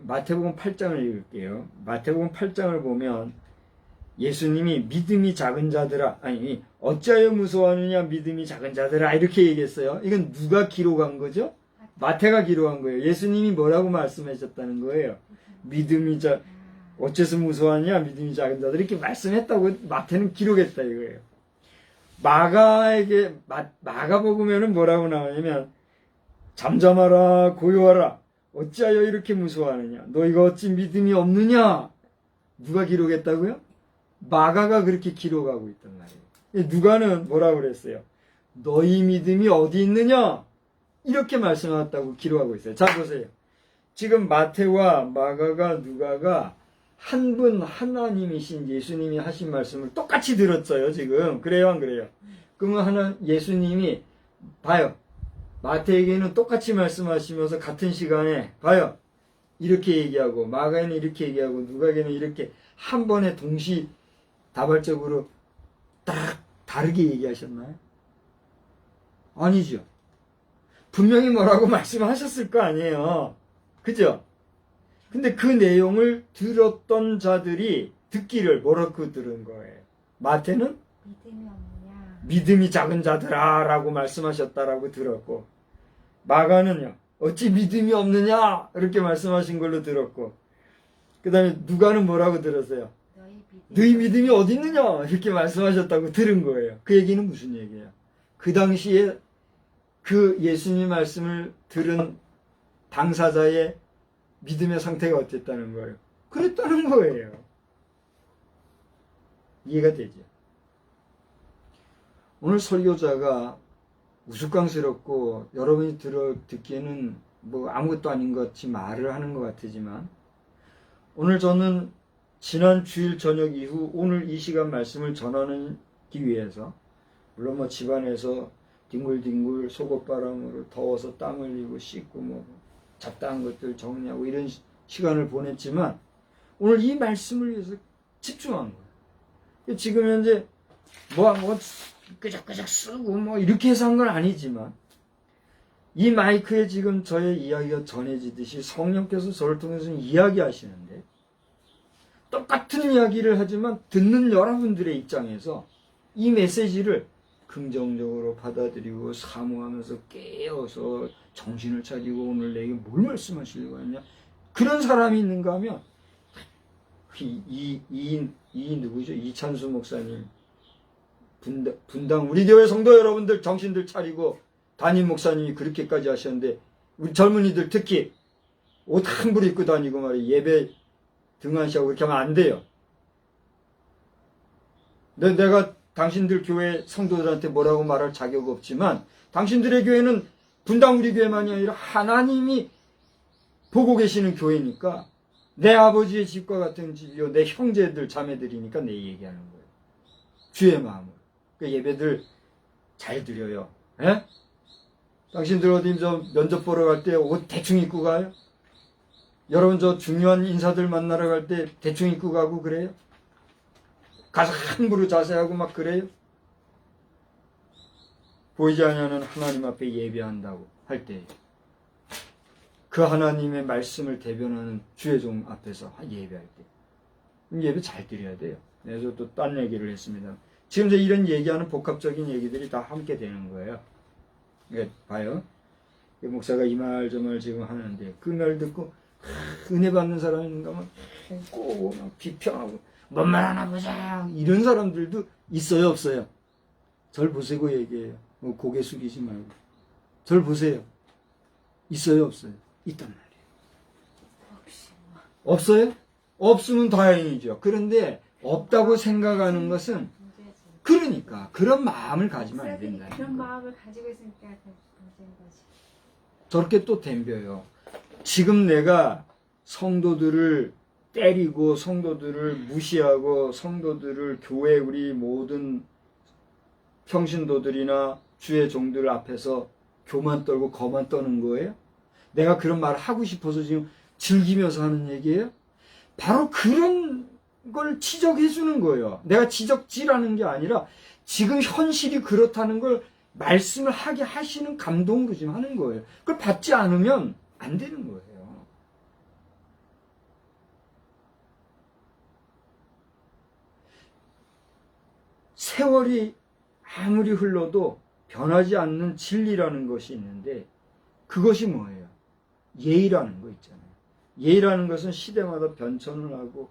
마태복음 8장을 읽을게요. 마태복음 8장을 보면 예수님이 믿음이 작은 자들아, 아니, 어찌하여 무서워하느냐 믿음이 작은 자들아, 이렇게 얘기했어요. 이건 누가 기록한 거죠? 마태가 기록한 거예요. 예수님이 뭐라고 말씀하셨다는 거예요? 어째서 무서워하냐 믿음이 작은 자들, 이렇게 말씀했다고 마태는 기록했다 이거예요. 마가복음에는 뭐라고 나오냐면, 잠잠하라 고요하라 어찌하여 이렇게 무서워하느냐 너희가 어찌 믿음이 없느냐. 누가 기록했다고요? 마가가 그렇게 기록하고 있단 말이에요. 누가는 뭐라고 그랬어요? 너희 믿음이 어디 있느냐 이렇게 말씀하셨다고 기록하고 있어요. 자 보세요. 지금 마태와 마가가 누가가 한 분 하나님이신 예수님이 하신 말씀을 똑같이 들었어요. 지금 그래요 안 그래요? 그러면 예수님이 봐요. 마태에게는 똑같이 말씀하시면서 같은 시간에 봐요. 이렇게 얘기하고 마가에는 이렇게 얘기하고 누가에게는 이렇게 한 번에 동시다발적으로 딱 다르게 얘기하셨나요? 아니죠. 분명히 뭐라고 말씀하셨을 거 아니에요. 그죠? 근데 그 내용을 들었던 자들이 듣기를 뭐라고 들은 거예요? 마태는
믿음이 없느냐
믿음이 작은 자들아 라고 말씀하셨다라고 들었고, 마가는요 어찌 믿음이 없느냐 이렇게 말씀하신 걸로 들었고, 그 다음에 누가는 뭐라고 들었어요? 너희 믿음이 어디 있느냐 이렇게 말씀하셨다고 들은 거예요. 그 얘기는 무슨 얘기예요? 그 당시에 그 예수님 말씀을 들은 당사자의 믿음의 상태가 어땠다는 거예요? 그랬다는 거예요. 이해가 되죠? 오늘 설교자가 우스꽝스럽고 여러분이 듣기에는 뭐 아무것도 아닌 것 같이 말을 하는 것 같지만, 오늘 저는 지난 주일 저녁 이후 오늘 이 시간 말씀을 전하기 위해서, 물론 뭐 집안에서 뒹굴뒹굴 속옷바람으로 더워서 땀 흘리고 씻고 뭐 잡다한 것들 정리하고 이런 시간을 보냈지만, 오늘 이 말씀을 위해서 집중한 거예요. 지금 현재 뭐 끄적끄적 쓰고 뭐 이렇게 해서 한 건 아니지만, 이 마이크에 지금 저의 이야기가 전해지듯이 성령께서 저를 통해서 이야기하시는데, 똑같은 이야기를 하지만 듣는 여러분들의 입장에서 이 메시지를 긍정적으로 받아들이고 사모하면서 깨어서 정신을 차리고 오늘 내게 뭘 말씀하시려고 하냐, 그런 사람이 있는가 하면 이 누구죠? 이찬수 목사님, 분당 우리 교회 성도 여러분들 정신들 차리고, 담임 목사님이 그렇게까지 하셨는데 우리 젊은이들 특히 옷 함부로 입고 다니고 말이에요. 예배 등한시하고 그렇게 하면 안 돼요. 내가 당신들 교회 성도들한테 뭐라고 말할 자격 없지만, 당신들의 교회는 분당 우리 교회만이 아니라 하나님이 보고 계시는 교회니까, 내 아버지의 집과 같은 집이요 내 형제들 자매들이니까 내 얘기하는 거예요. 주의 마음으로. 그 예배들 잘 드려요. 에? 당신들 어디 면접 보러 갈 때 옷 대충 입고 가요? 여러분 중요한 인사들 만나러 갈 때 대충 입고 가고 그래요? 가서 함부로 자세하고 막 그래요? 보이지 않는 하나님 앞에 예배한다고 할 때, 그 하나님의 말씀을 대변하는 주의 종 앞에서 예배할 때 예배 잘 드려야 돼요. 그래서 또 딴 얘기를 했습니다. 지금 이런 얘기하는 복합적인 얘기들이 다 함께 되는 거예요. 봐요. 목사가 이 말 저 말 지금 하는데, 그 말 듣고 은혜 받는 사람인가 막 꼬고 막 비평하고 뭔 말 하나 보자 이런 사람들도 있어요 없어요? 절 보시고 얘기해요. 고개 숙이지 말고 절 보세요. 있어요 없어요? 있단 말이에요. 없어요? 없으면 다행이죠. 그런데 없다고 생각하는 것은, 그러니까 그런 마음을 가지면 안 된다.
그런 마음을 가지고 있으니까 문제인 거지.
저렇게 또 덤벼요. 지금 내가 성도들을 때리고 성도들을 무시하고 성도들을 교회 우리 모든 평신도들이나 주의 종들 앞에서 교만 떨고 거만 떠는 거예요? 내가 그런 말을 하고 싶어서 지금 즐기면서 하는 얘기예요? 바로 그런 걸 지적해 주는 거예요. 내가 지적질하는 게 아니라 지금 현실이 그렇다는 걸 말씀을 하게 하시는 감동으로 지금 하는 거예요. 그걸 받지 않으면 안 되는 거예요. 세월이 아무리 흘러도 변하지 않는 진리라는 것이 있는데 그것이 뭐예요? 예의라는 거 있잖아요. 예의라는 것은 시대마다 변천을 하고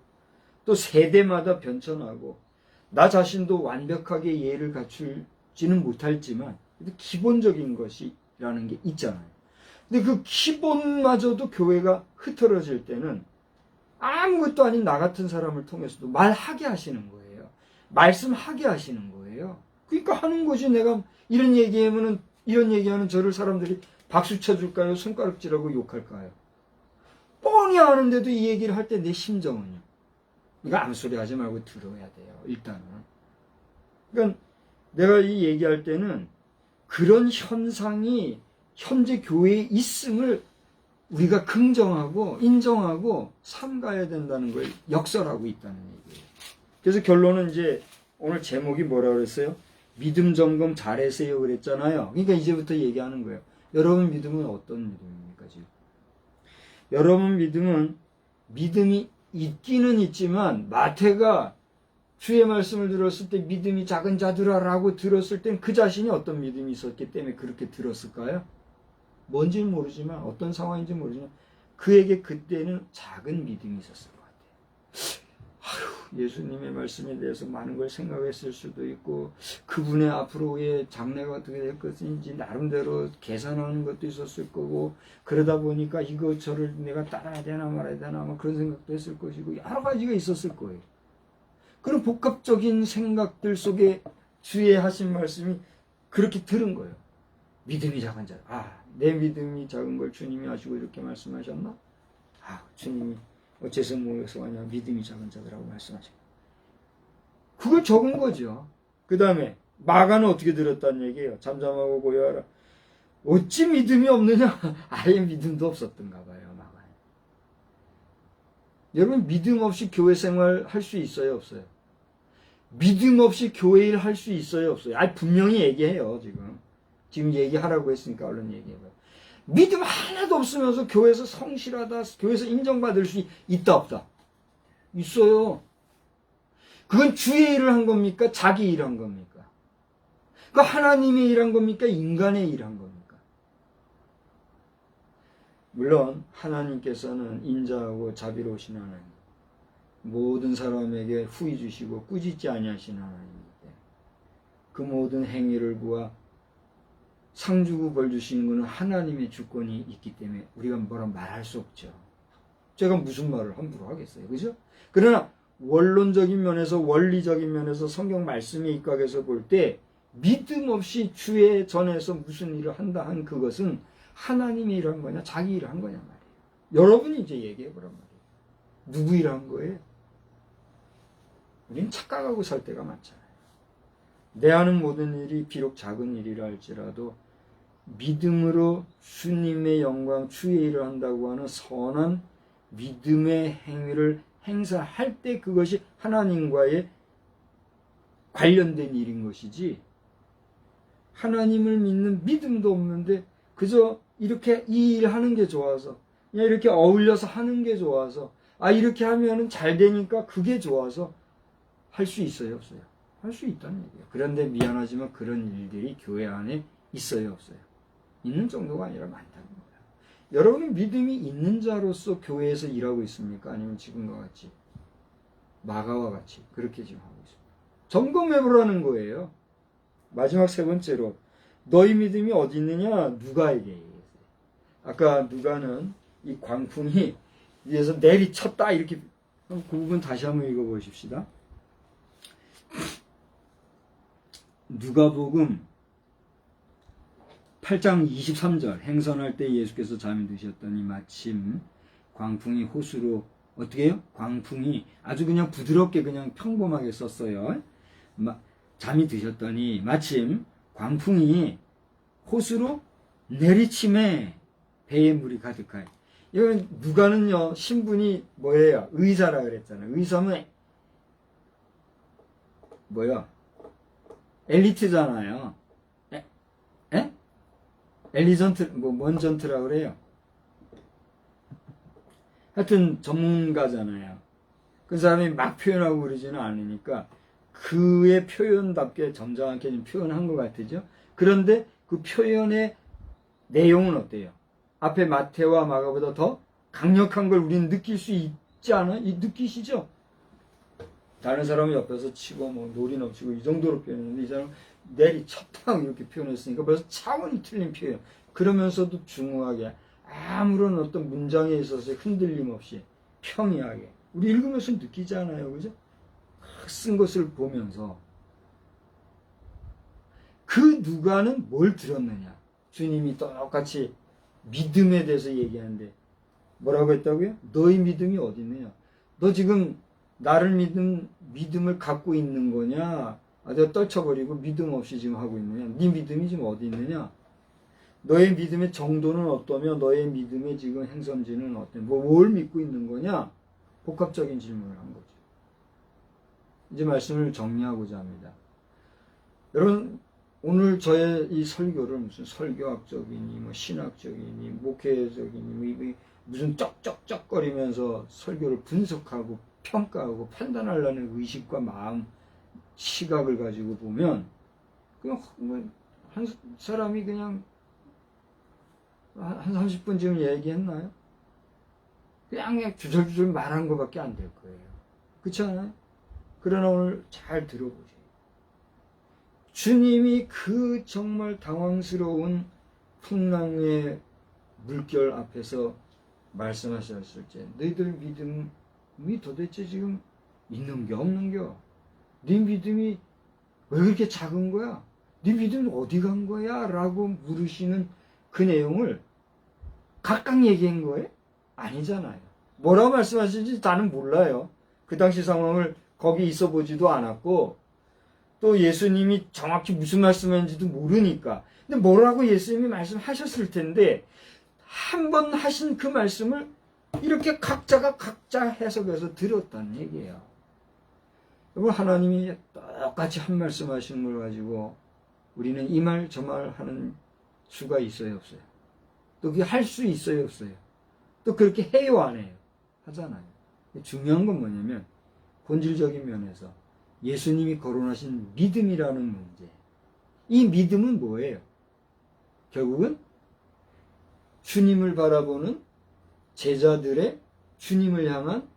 또 세대마다 변천하고 나 자신도 완벽하게 예의를 갖추지는 못할지만 기본적인 것이라는 게 있잖아요. 근데 그 기본마저도 교회가 흐트러질 때는 아무것도 아닌 나 같은 사람을 통해서도 말하게 하시는 거예요. 말씀하게 하시는 거예요. 그러니까 하는 거지. 내가 이런 얘기하는 저를 사람들이 박수 쳐줄까요? 손가락질하고 욕할까요? 뻔히 아는데도 이 얘기를 할 때 내 심정은요. 이거 아무 소리 하지 말고 들어야 돼요. 일단은. 그러니까 내가 이 얘기할 때는 그런 현상이 현재 교회에 있음을 우리가 긍정하고 인정하고 삼가야 된다는 걸 역설하고 있다는 얘기예요. 그래서 결론은 이제 오늘 제목이 뭐라고 그랬어요? 믿음 점검 잘하세요 그랬잖아요. 그러니까 이제부터 얘기하는 거예요. 여러분 믿음은 어떤 믿음입니까 지금? 여러분 믿음은 믿음이 있기는 있지만 마태가 주의 말씀을 들었을 때 믿음이 작은 자들아라고 들었을 땐 그 자신이 어떤 믿음이 있었기 때문에 그렇게 들었을까요? 뭔지는 모르지만 어떤 상황인지 모르지만 그에게 그때는 작은 믿음이 있었을 것 같아요. 예수님의 말씀에 대해서 많은 걸 생각했을 수도 있고 그분의 앞으로의 장래가 어떻게 될 것인지 나름대로 계산하는 것도 있었을 거고 그러다 보니까 이거 저를 내가 따라야 되나 말아야 되나 뭐 그런 생각도 했을 것이고 여러 가지가 있었을 거예요. 그런 복합적인 생각들 속에 주의 하신 말씀이 그렇게 들은 거예요. 믿음이 작은 자. 내 믿음이 작은 걸 주님이 아시고 이렇게 말씀하셨나? 주님이 어째서 모여서 하냐 믿음이 작은 자들하고 말씀하시고 그걸 적은 거죠. 그 다음에 마가는 어떻게 들었다는 얘기예요. 잠잠하고 고요하라. 어찌 믿음이 없느냐? 아예 믿음도 없었던가 봐요. 마가는. 여러분 믿음 없이 교회 생활 할 수 있어요 없어요? 믿음 없이 교회 일 할 수 있어요 없어요? 분명히 얘기해요. 지금 얘기하라고 했으니까 얼른 얘기해봐요. 믿음 하나도 없으면서 교회에서 성실하다, 교회에서 인정받을 수 있다 없다? 있어요. 그건 주의 일을 한 겁니까? 자기 일을 한 겁니까? 그 하나님의 일을 한 겁니까? 인간의 일을 한 겁니까? 물론 하나님께서는 인자하고 자비로우신 하나님, 모든 사람에게 후히 주시고 꾸짖지 아니하신 하나님인데 그 모든 행위를 보아 상 주고 벌 주시는 것은 하나님의 주권이 있기 때문에 우리가 뭐라 말할 수 없죠. 제가 무슨 말을 함부로 하겠어요. 그죠? 그러나 원론적인 면에서 원리적인 면에서 성경 말씀에 입각해서 볼 때 믿음 없이 주의 전에서 무슨 일을 한다 한 그것은 하나님의 일을 한 거냐 자기 일을 한 거냐 말이에요. 여러분이 이제 얘기해 보란 말이에요. 누구 일을 한 거예요? 우리는 착각하고 살 때가 많잖아요. 내 하는 모든 일이 비록 작은 일이라 할지라도 믿음으로 주님의 영광, 주의 일을 한다고 하는 선한 믿음의 행위를 행사할 때 그것이 하나님과의 관련된 일인 것이지 하나님을 믿는 믿음도 없는데 그저 이렇게 이 일 하는 게 좋아서 그냥 이렇게 어울려서 하는 게 좋아서 이렇게 하면은 잘 되니까 그게 좋아서 할 수 있어요 없어요? 할 수 있다는 얘기예요. 그런데 미안하지만 그런 일들이 교회 안에 있어요 없어요? 있는 정도가 아니라 많다는 거예요. 여러분은 믿음이 있는 자로서 교회에서 일하고 있습니까? 아니면 지금과 같이 마가와 같이 그렇게 지금 하고 있습니다. 점검해보라는 거예요. 마지막 세 번째로 너희 믿음이 어디 있느냐? 누가에게 얘기했어요. 아까 누가는 이 광풍이 위에서 내리쳤다 이렇게 그 부분 다시 한번 읽어보십시다. 누가복음 8장 23절 행선할 때 예수께서 잠이 드셨더니 마침 광풍이 호수로 어떻게 해요? 광풍이 아주 그냥 부드럽게 그냥 평범하게 썼어요. 잠이 드셨더니 마침 광풍이 호수로 내리침에 배에 물이 가득하여. 이건 누가는요 신분이 뭐예요? 의사라 그랬잖아요. 의사면 뭐야? 엘리트잖아요. 에? 엘리전트, 뭔 전트라 그래요? 하여튼 전문가잖아요. 그 사람이 막 표현하고 그러지는 않으니까 그의 표현답게 점잖게 좀 표현한 것 같으죠. 그런데 그 표현의 내용은 어때요? 앞에 마태와 마가보다 더 강력한 걸 우리는 느낄 수 있지 않아요? 느끼시죠? 다른 사람이 옆에서 치고 뭐 놀이 넘치고 이 정도로 표현했는데 이 사람은 내리쳤다 이렇게 표현했으니까 벌써 차원이 틀린 표현. 그러면서도 중후하게 아무런 어떤 문장에 있어서 흔들림 없이 평이하게 우리 읽으면서 느끼지 않아요, 그죠? 쓴 것을 보면서 그 누가는 뭘 들었느냐? 주님이 똑같이 믿음에 대해서 얘기하는데 뭐라고 했다고요? 너희 믿음이 어디 있느냐? 너 지금 나를 믿음을 갖고 있는 거냐? 내가 떨쳐버리고 믿음 없이 지금 하고 있느냐? 네 믿음이 지금 어디 있느냐? 너의 믿음의 정도는 어떠며 너의 믿음의 지금 행선지는 어때? 뭘 믿고 있는 거냐? 복합적인 질문을 한 거죠. 이제 말씀을 정리하고자 합니다. 여러분, 오늘 저의 이 설교를 무슨 설교학적이니, 뭐 신학적이니, 목회적이니, 뭐 무슨 쩍쩍쩍거리면서 설교를 분석하고 평가하고 판단하려는 의식과 마음, 시각을 가지고 보면, 그냥 한 사람이 그냥 한 30분 지금 얘기했나요? 그냥 주절주절 말한 것밖에 안 될 거예요. 그렇지 않아요? 그러나 오늘 잘 들어보세요. 주님이 그 정말 당황스러운 풍랑의 물결 앞에서 말씀하셨을 때 너희들 믿음이 도대체 지금 있는겨 없는겨? 네 믿음이 왜 그렇게 작은 거야? 네 믿음이 어디 간 거야? 라고 물으시는 그 내용을 각각 얘기한 거예요? 아니잖아요. 뭐라고 말씀하시는지 나는 몰라요. 그 당시 상황을 거기 있어 보지도 않았고 또 예수님이 정확히 무슨 말씀하는지도 모르니까. 근데 뭐라고 예수님이 말씀하셨을 텐데 한 번 하신 그 말씀을 이렇게 각자가 각자 해석해서 들었다는 얘기예요. 여러분, 하나님이 똑같이 한 말씀 하시는 걸 가지고 우리는 이 말 저 말 하는 수가 있어요 없어요? 또 그게 할 수 있어요 없어요? 또 그렇게 해요 안 해요? 하잖아요. 중요한 건 뭐냐면 본질적인 면에서 예수님이 거론하신 믿음이라는 문제. 이 믿음은 뭐예요? 결국은 주님을 바라보는 제자들의 주님을 향한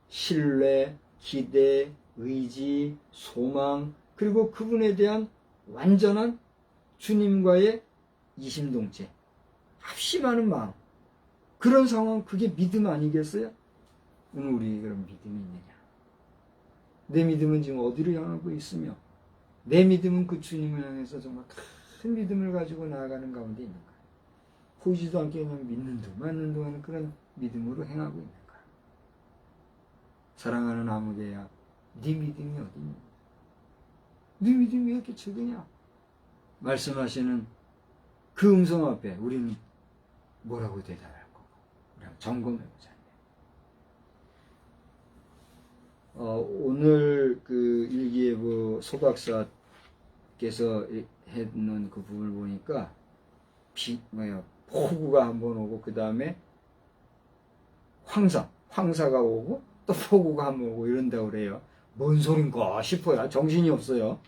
신뢰, 기대, 의지, 소망, 그리고 그분에 대한 완전한 주님과의 이심동체, 합심하는 마음. 그런 상황, 그게 믿음 아니겠어요? 오늘 우리 그런 믿음이 있느냐? 내 믿음은 지금 어디로 향하고 있으며 내 믿음은 그 주님을 향해서 정말 큰 믿음을 가지고 나아가는 가운데 있는가? 보이지도 않게 그냥 믿는 둥 맞는 동안 그런 믿음으로 행하고 있는가? 사랑하는 아무개야, 네 믿음이 어디 있냐? 네 믿음이 왜 이렇게 적으냐? 말씀하시는 그 음성 앞에 우리는 뭐라고 대답할 거고 우리 한번 점검해보자. 오늘 그 일기예보 소박사께서 했는 그 부분을 보니까 폭우가 한번 오고 그 다음에 황사가 오고 또 폭우가 한번 오고 이런다고 그래요. 뭔 소린가 싶어요. 정신이 없어요.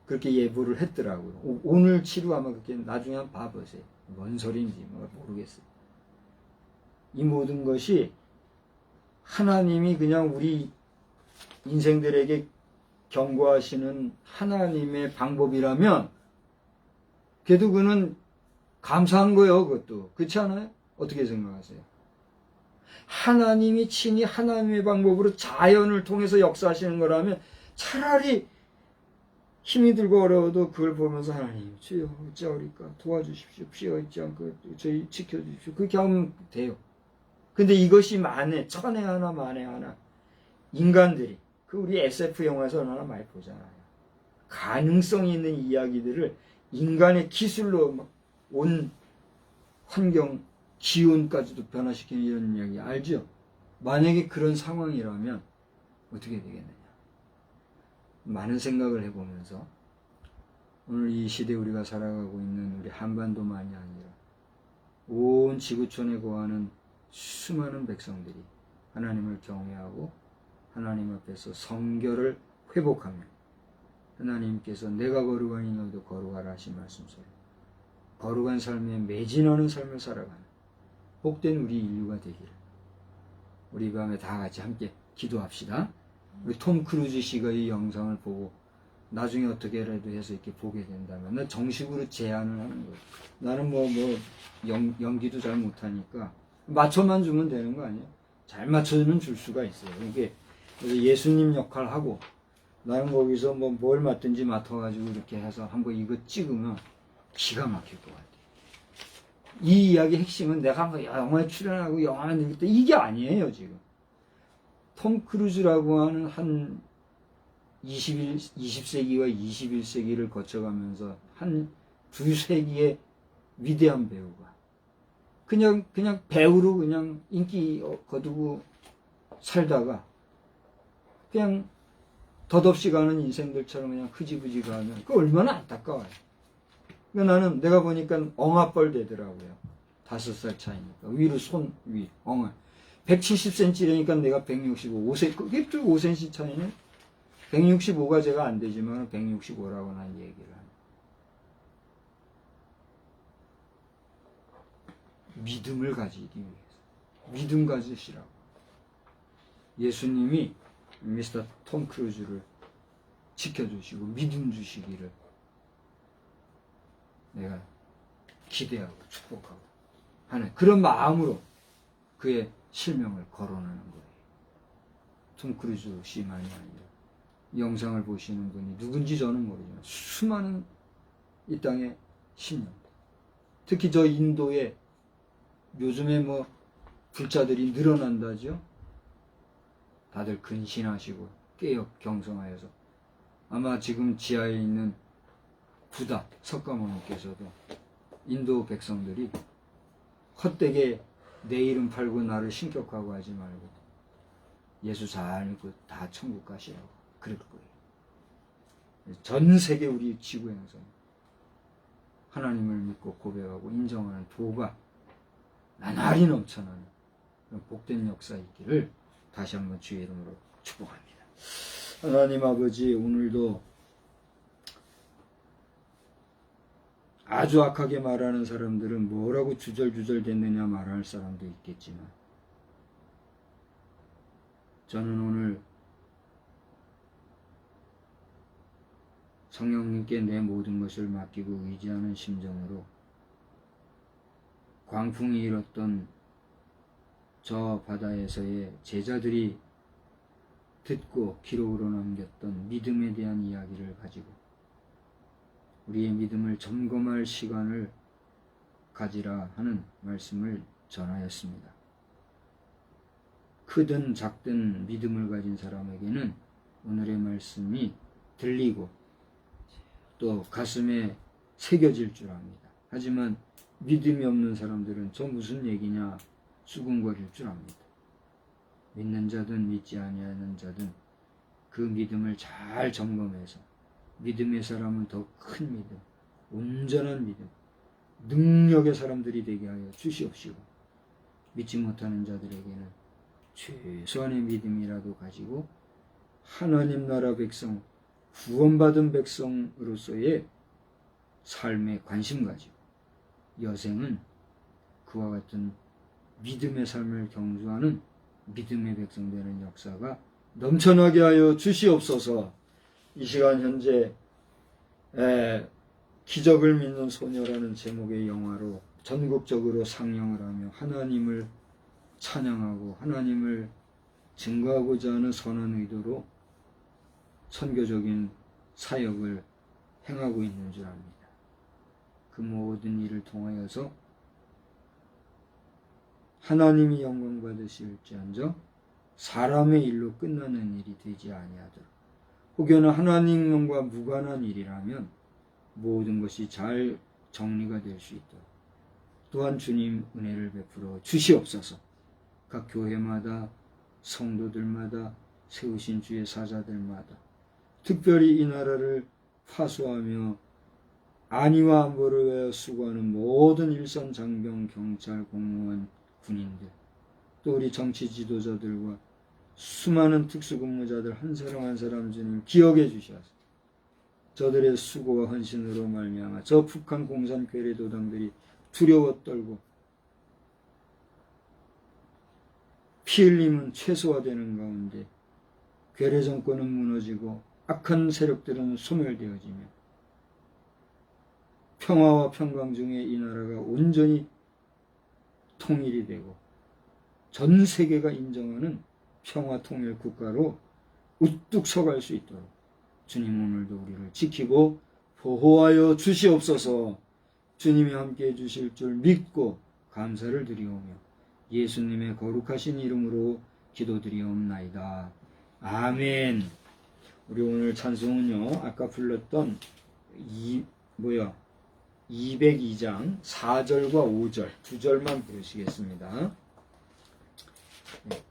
그렇게 예보를 했더라고요. 오늘 치루 아마 그렇게 나중에 한번 봐보세요. 뭔 소리인지 모르겠어요. 이 모든 것이 하나님이 그냥 우리 인생들에게 경고하시는 하나님의 방법이라면 그래도 그는 감사한 거예요. 그것도 그렇지 않아요? 어떻게 생각하세요? 하나님이 친히 하나님의 방법으로 자연을 통해서 역사하시는 거라면 차라리 힘이 들고 어려워도 그걸 보면서 하나님 주여 어찌하리까 도와주십시오. 피해 있지 않고 저희 지켜주십시오. 그렇게 하면 돼요. 근데 이것이 천에 하나 만에 하나 인간들이 그 우리 SF 영화에서 얼마나 많이 보잖아요. 가능성이 있는 이야기들을 인간의 기술로 막 온 환경, 기온까지도 변화시키는 이런 이야기 알죠? 만약에 그런 상황이라면 어떻게 되겠느냐? 많은 생각을 해보면서 오늘 이 시대 우리가 살아가고 있는 우리 한반도만이 아니라 온 지구촌에 거하는 수많은 백성들이 하나님을 경외하고 하나님 앞에서 성결을 회복하며 하나님께서 내가 거룩하니 너도 거룩하라 하신 말씀처럼 거룩한 삶에 매진하는 삶을 살아가는 복된 우리 인류가 되기를 우리 밤에 다 같이 함께 기도합시다. 우리 톰 크루즈 씨가 이 영상을 보고 나중에 어떻게라도 해서 이렇게 보게 된다면 나 정식으로 제안을 하는 거예요. 나는 연기도 잘 못하니까 맞춰만 주면 되는 거 아니에요? 잘 맞춰는 줄 수가 있어요. 이게 그래서 예수님 역할하고 나는 거기서 뭘 맡든지 맡아가지고 이렇게 해서 한번 이거 찍으면 기가 막힐 것 같아요. 이 이야기 핵심은 내가 영화에 출연하고 영화 만들 때 이게 아니에요, 지금. 톰 크루즈라고 하는 한 20세기와 21세기를 거쳐가면서 한 두세기의 위대한 배우가 그냥 배우로 그냥 인기 거두고 살다가 그냥 덧없이 가는 인생들처럼 그냥 흐지부지 가면 그 얼마나 안타까워요. 그러니까 나는 내가 보니까 엉아뻘 되더라고요. 5살 차이니까 위로 위 엉아 170cm라니까 내가 165, 그게 또 5cm 차이네. 165가 제가 안 되지만 165라고 난 얘기를 합니다. 믿음을 가지기 위해서. 믿음 가지시라고. 예수님이 미스터 톰 크루즈를 지켜주시고 믿음 주시기를 내가 기대하고 축복하고 하는 그런 마음으로 그의 실명을 거론하는 거예요. 톰 크루즈 씨만이 아니라 이 영상을 보시는 분이 누군지 저는 모르지만 수많은 이 땅의 신령, 특히 저 인도에 요즘에 불자들이 늘어난다죠. 다들 근신하시고 깨역 경성하여서 아마 지금 지하에 있는 부다 석가모니께서도 인도 백성들이 헛되게 내 이름 팔고 나를 신격하고 하지 말고 예수 잘 믿고 다 천국 가시라고 그럴 거예요. 전 세계 우리 지구행성 하나님을 믿고 고백하고 인정하는 도가 나날이 넘쳐나는 그런 복된 역사 있기를 다시 한번 주의 이름으로 축복합니다. 하나님 아버지, 오늘도 아주 악하게 말하는 사람들은 뭐라고 주절주절 됐느냐 말할 사람도 있겠지만 저는 오늘 성령님께 내 모든 것을 맡기고 의지하는 심정으로 광풍이 일었던 저 바다에서의 제자들이 듣고 기록으로 남겼던 믿음에 대한 이야기를 가지고 우리의 믿음을 점검할 시간을 가지라 하는 말씀을 전하였습니다. 크든 작든 믿음을 가진 사람에게는 오늘의 말씀이 들리고 또 가슴에 새겨질 줄 압니다. 하지만 믿음이 없는 사람들은 저 무슨 얘기냐 수군거릴 줄 압니다. 믿는 자든 믿지 아니하는 자든 그 믿음을 잘 점검해서 믿음의 사람은 더 큰 믿음, 온전한 믿음, 능력의 사람들이 되게 하여 주시옵시고 믿지 못하는 자들에게는 최소한의 믿음이라도 가지고 하나님 나라 백성, 구원받은 백성으로서의 삶에 관심 가지고 여생은 그와 같은 믿음의 삶을 경주하는 믿음의 백성 되는 역사가 넘쳐나게 하여 주시옵소서. 이 시간 현재 기적을 믿는 소녀라는 제목의 영화로 전국적으로 상영을 하며 하나님을 찬양하고 하나님을 증거하고자 하는 선한 의도로 선교적인 사역을 행하고 있는 줄 압니다. 그 모든 일을 통하여서 하나님이 영광 받으실지언정 사람의 일로 끝나는 일이 되지 아니하도록 혹여나 하나님과 무관한 일이라면 모든 것이 잘 정리가 될 수 있도록 또한 주님 은혜를 베풀어 주시옵소서. 각 교회마다 성도들마다 세우신 주의 사자들마다 특별히 이 나라를 파수하며 안위와 안보를 위하여 수고하는 모든 일선 장병, 경찰, 공무원, 군인들, 또 우리 정치 지도자들과 수많은 특수근무자들 한 사람 한 사람 주님 기억해 주셔서 저들의 수고와 헌신으로 말미암아 저 북한 공산 괴뢰 도당들이 두려워 떨고 피 흘림은 최소화되는 가운데 괴뢰 정권은 무너지고 악한 세력들은 소멸되어지며 평화와 평강 중에 이 나라가 온전히 통일이 되고 전 세계가 인정하는 평화 통일 국가로 우뚝 서갈 수 있도록 주님 오늘도 우리를 지키고 보호하여 주시옵소서. 주님이 함께해 주실 줄 믿고 감사를 드리오며 예수님의 거룩하신 이름으로 기도드리옵나이다. 아멘. 우리 오늘 찬송은요, 아까 불렀던 202장 4절과 5절 두 절만 부르시겠습니다.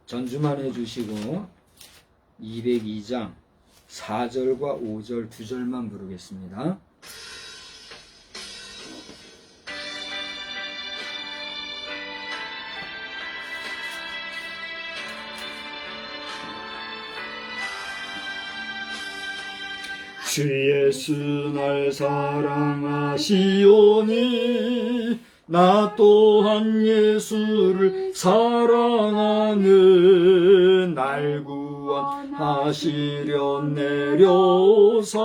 전주만 해주시고 202장 4절과 5절 두 절만 부르겠습니다. 주 예수 날 사랑하시오니 나 또한 예수를 사랑하는 날 구원하시려 내려오사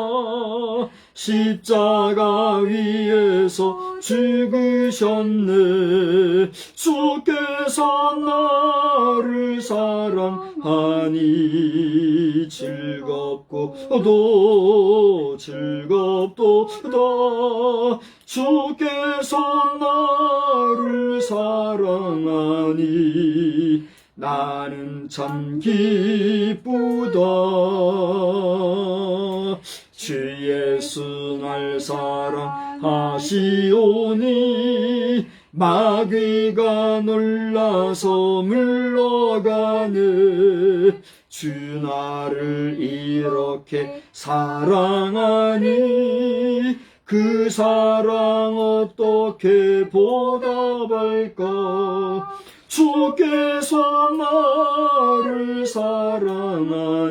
십자가 위에서 죽으셨네. 주께서 나를 사랑하니 즐겁고도 주께서 나를 사랑하니 나는 참 기쁘다. 주 예수 날 사랑하시오니 마귀가 놀라서 물러가네. 주 나를 이렇게 사랑하니 그 사랑 어떻게 보답할까. 주께서 나를 사랑하니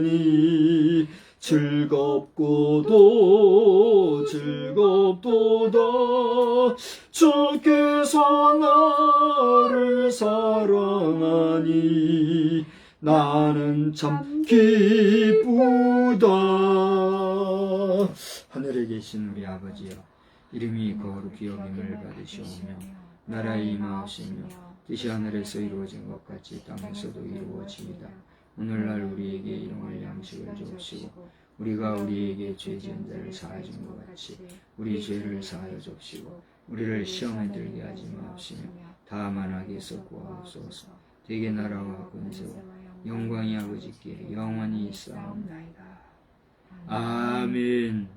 즐겁도다. 주께서 나를 사랑하니 나는 참 기쁘다. 하늘에 계신 우리 아버지여, 이름이 거룩히 여김을 받으시오며 나라의 임하옵시며 뜻이 하늘에서 이루어진 것 같이 땅에서도 이루어지이다. 오늘날 우리에게 일용할 양식을 주옵시고 우리가 우리에게 죄 지은 자를 사하신 것 같이 우리 죄를 사하여 줍시고 우리를 시험에 들게 하지 마옵시며 다만 악에서 구하옵소서. 대개 나라와 권세와 영광이 아버지께 영원히 있사옵나이다. 아멘.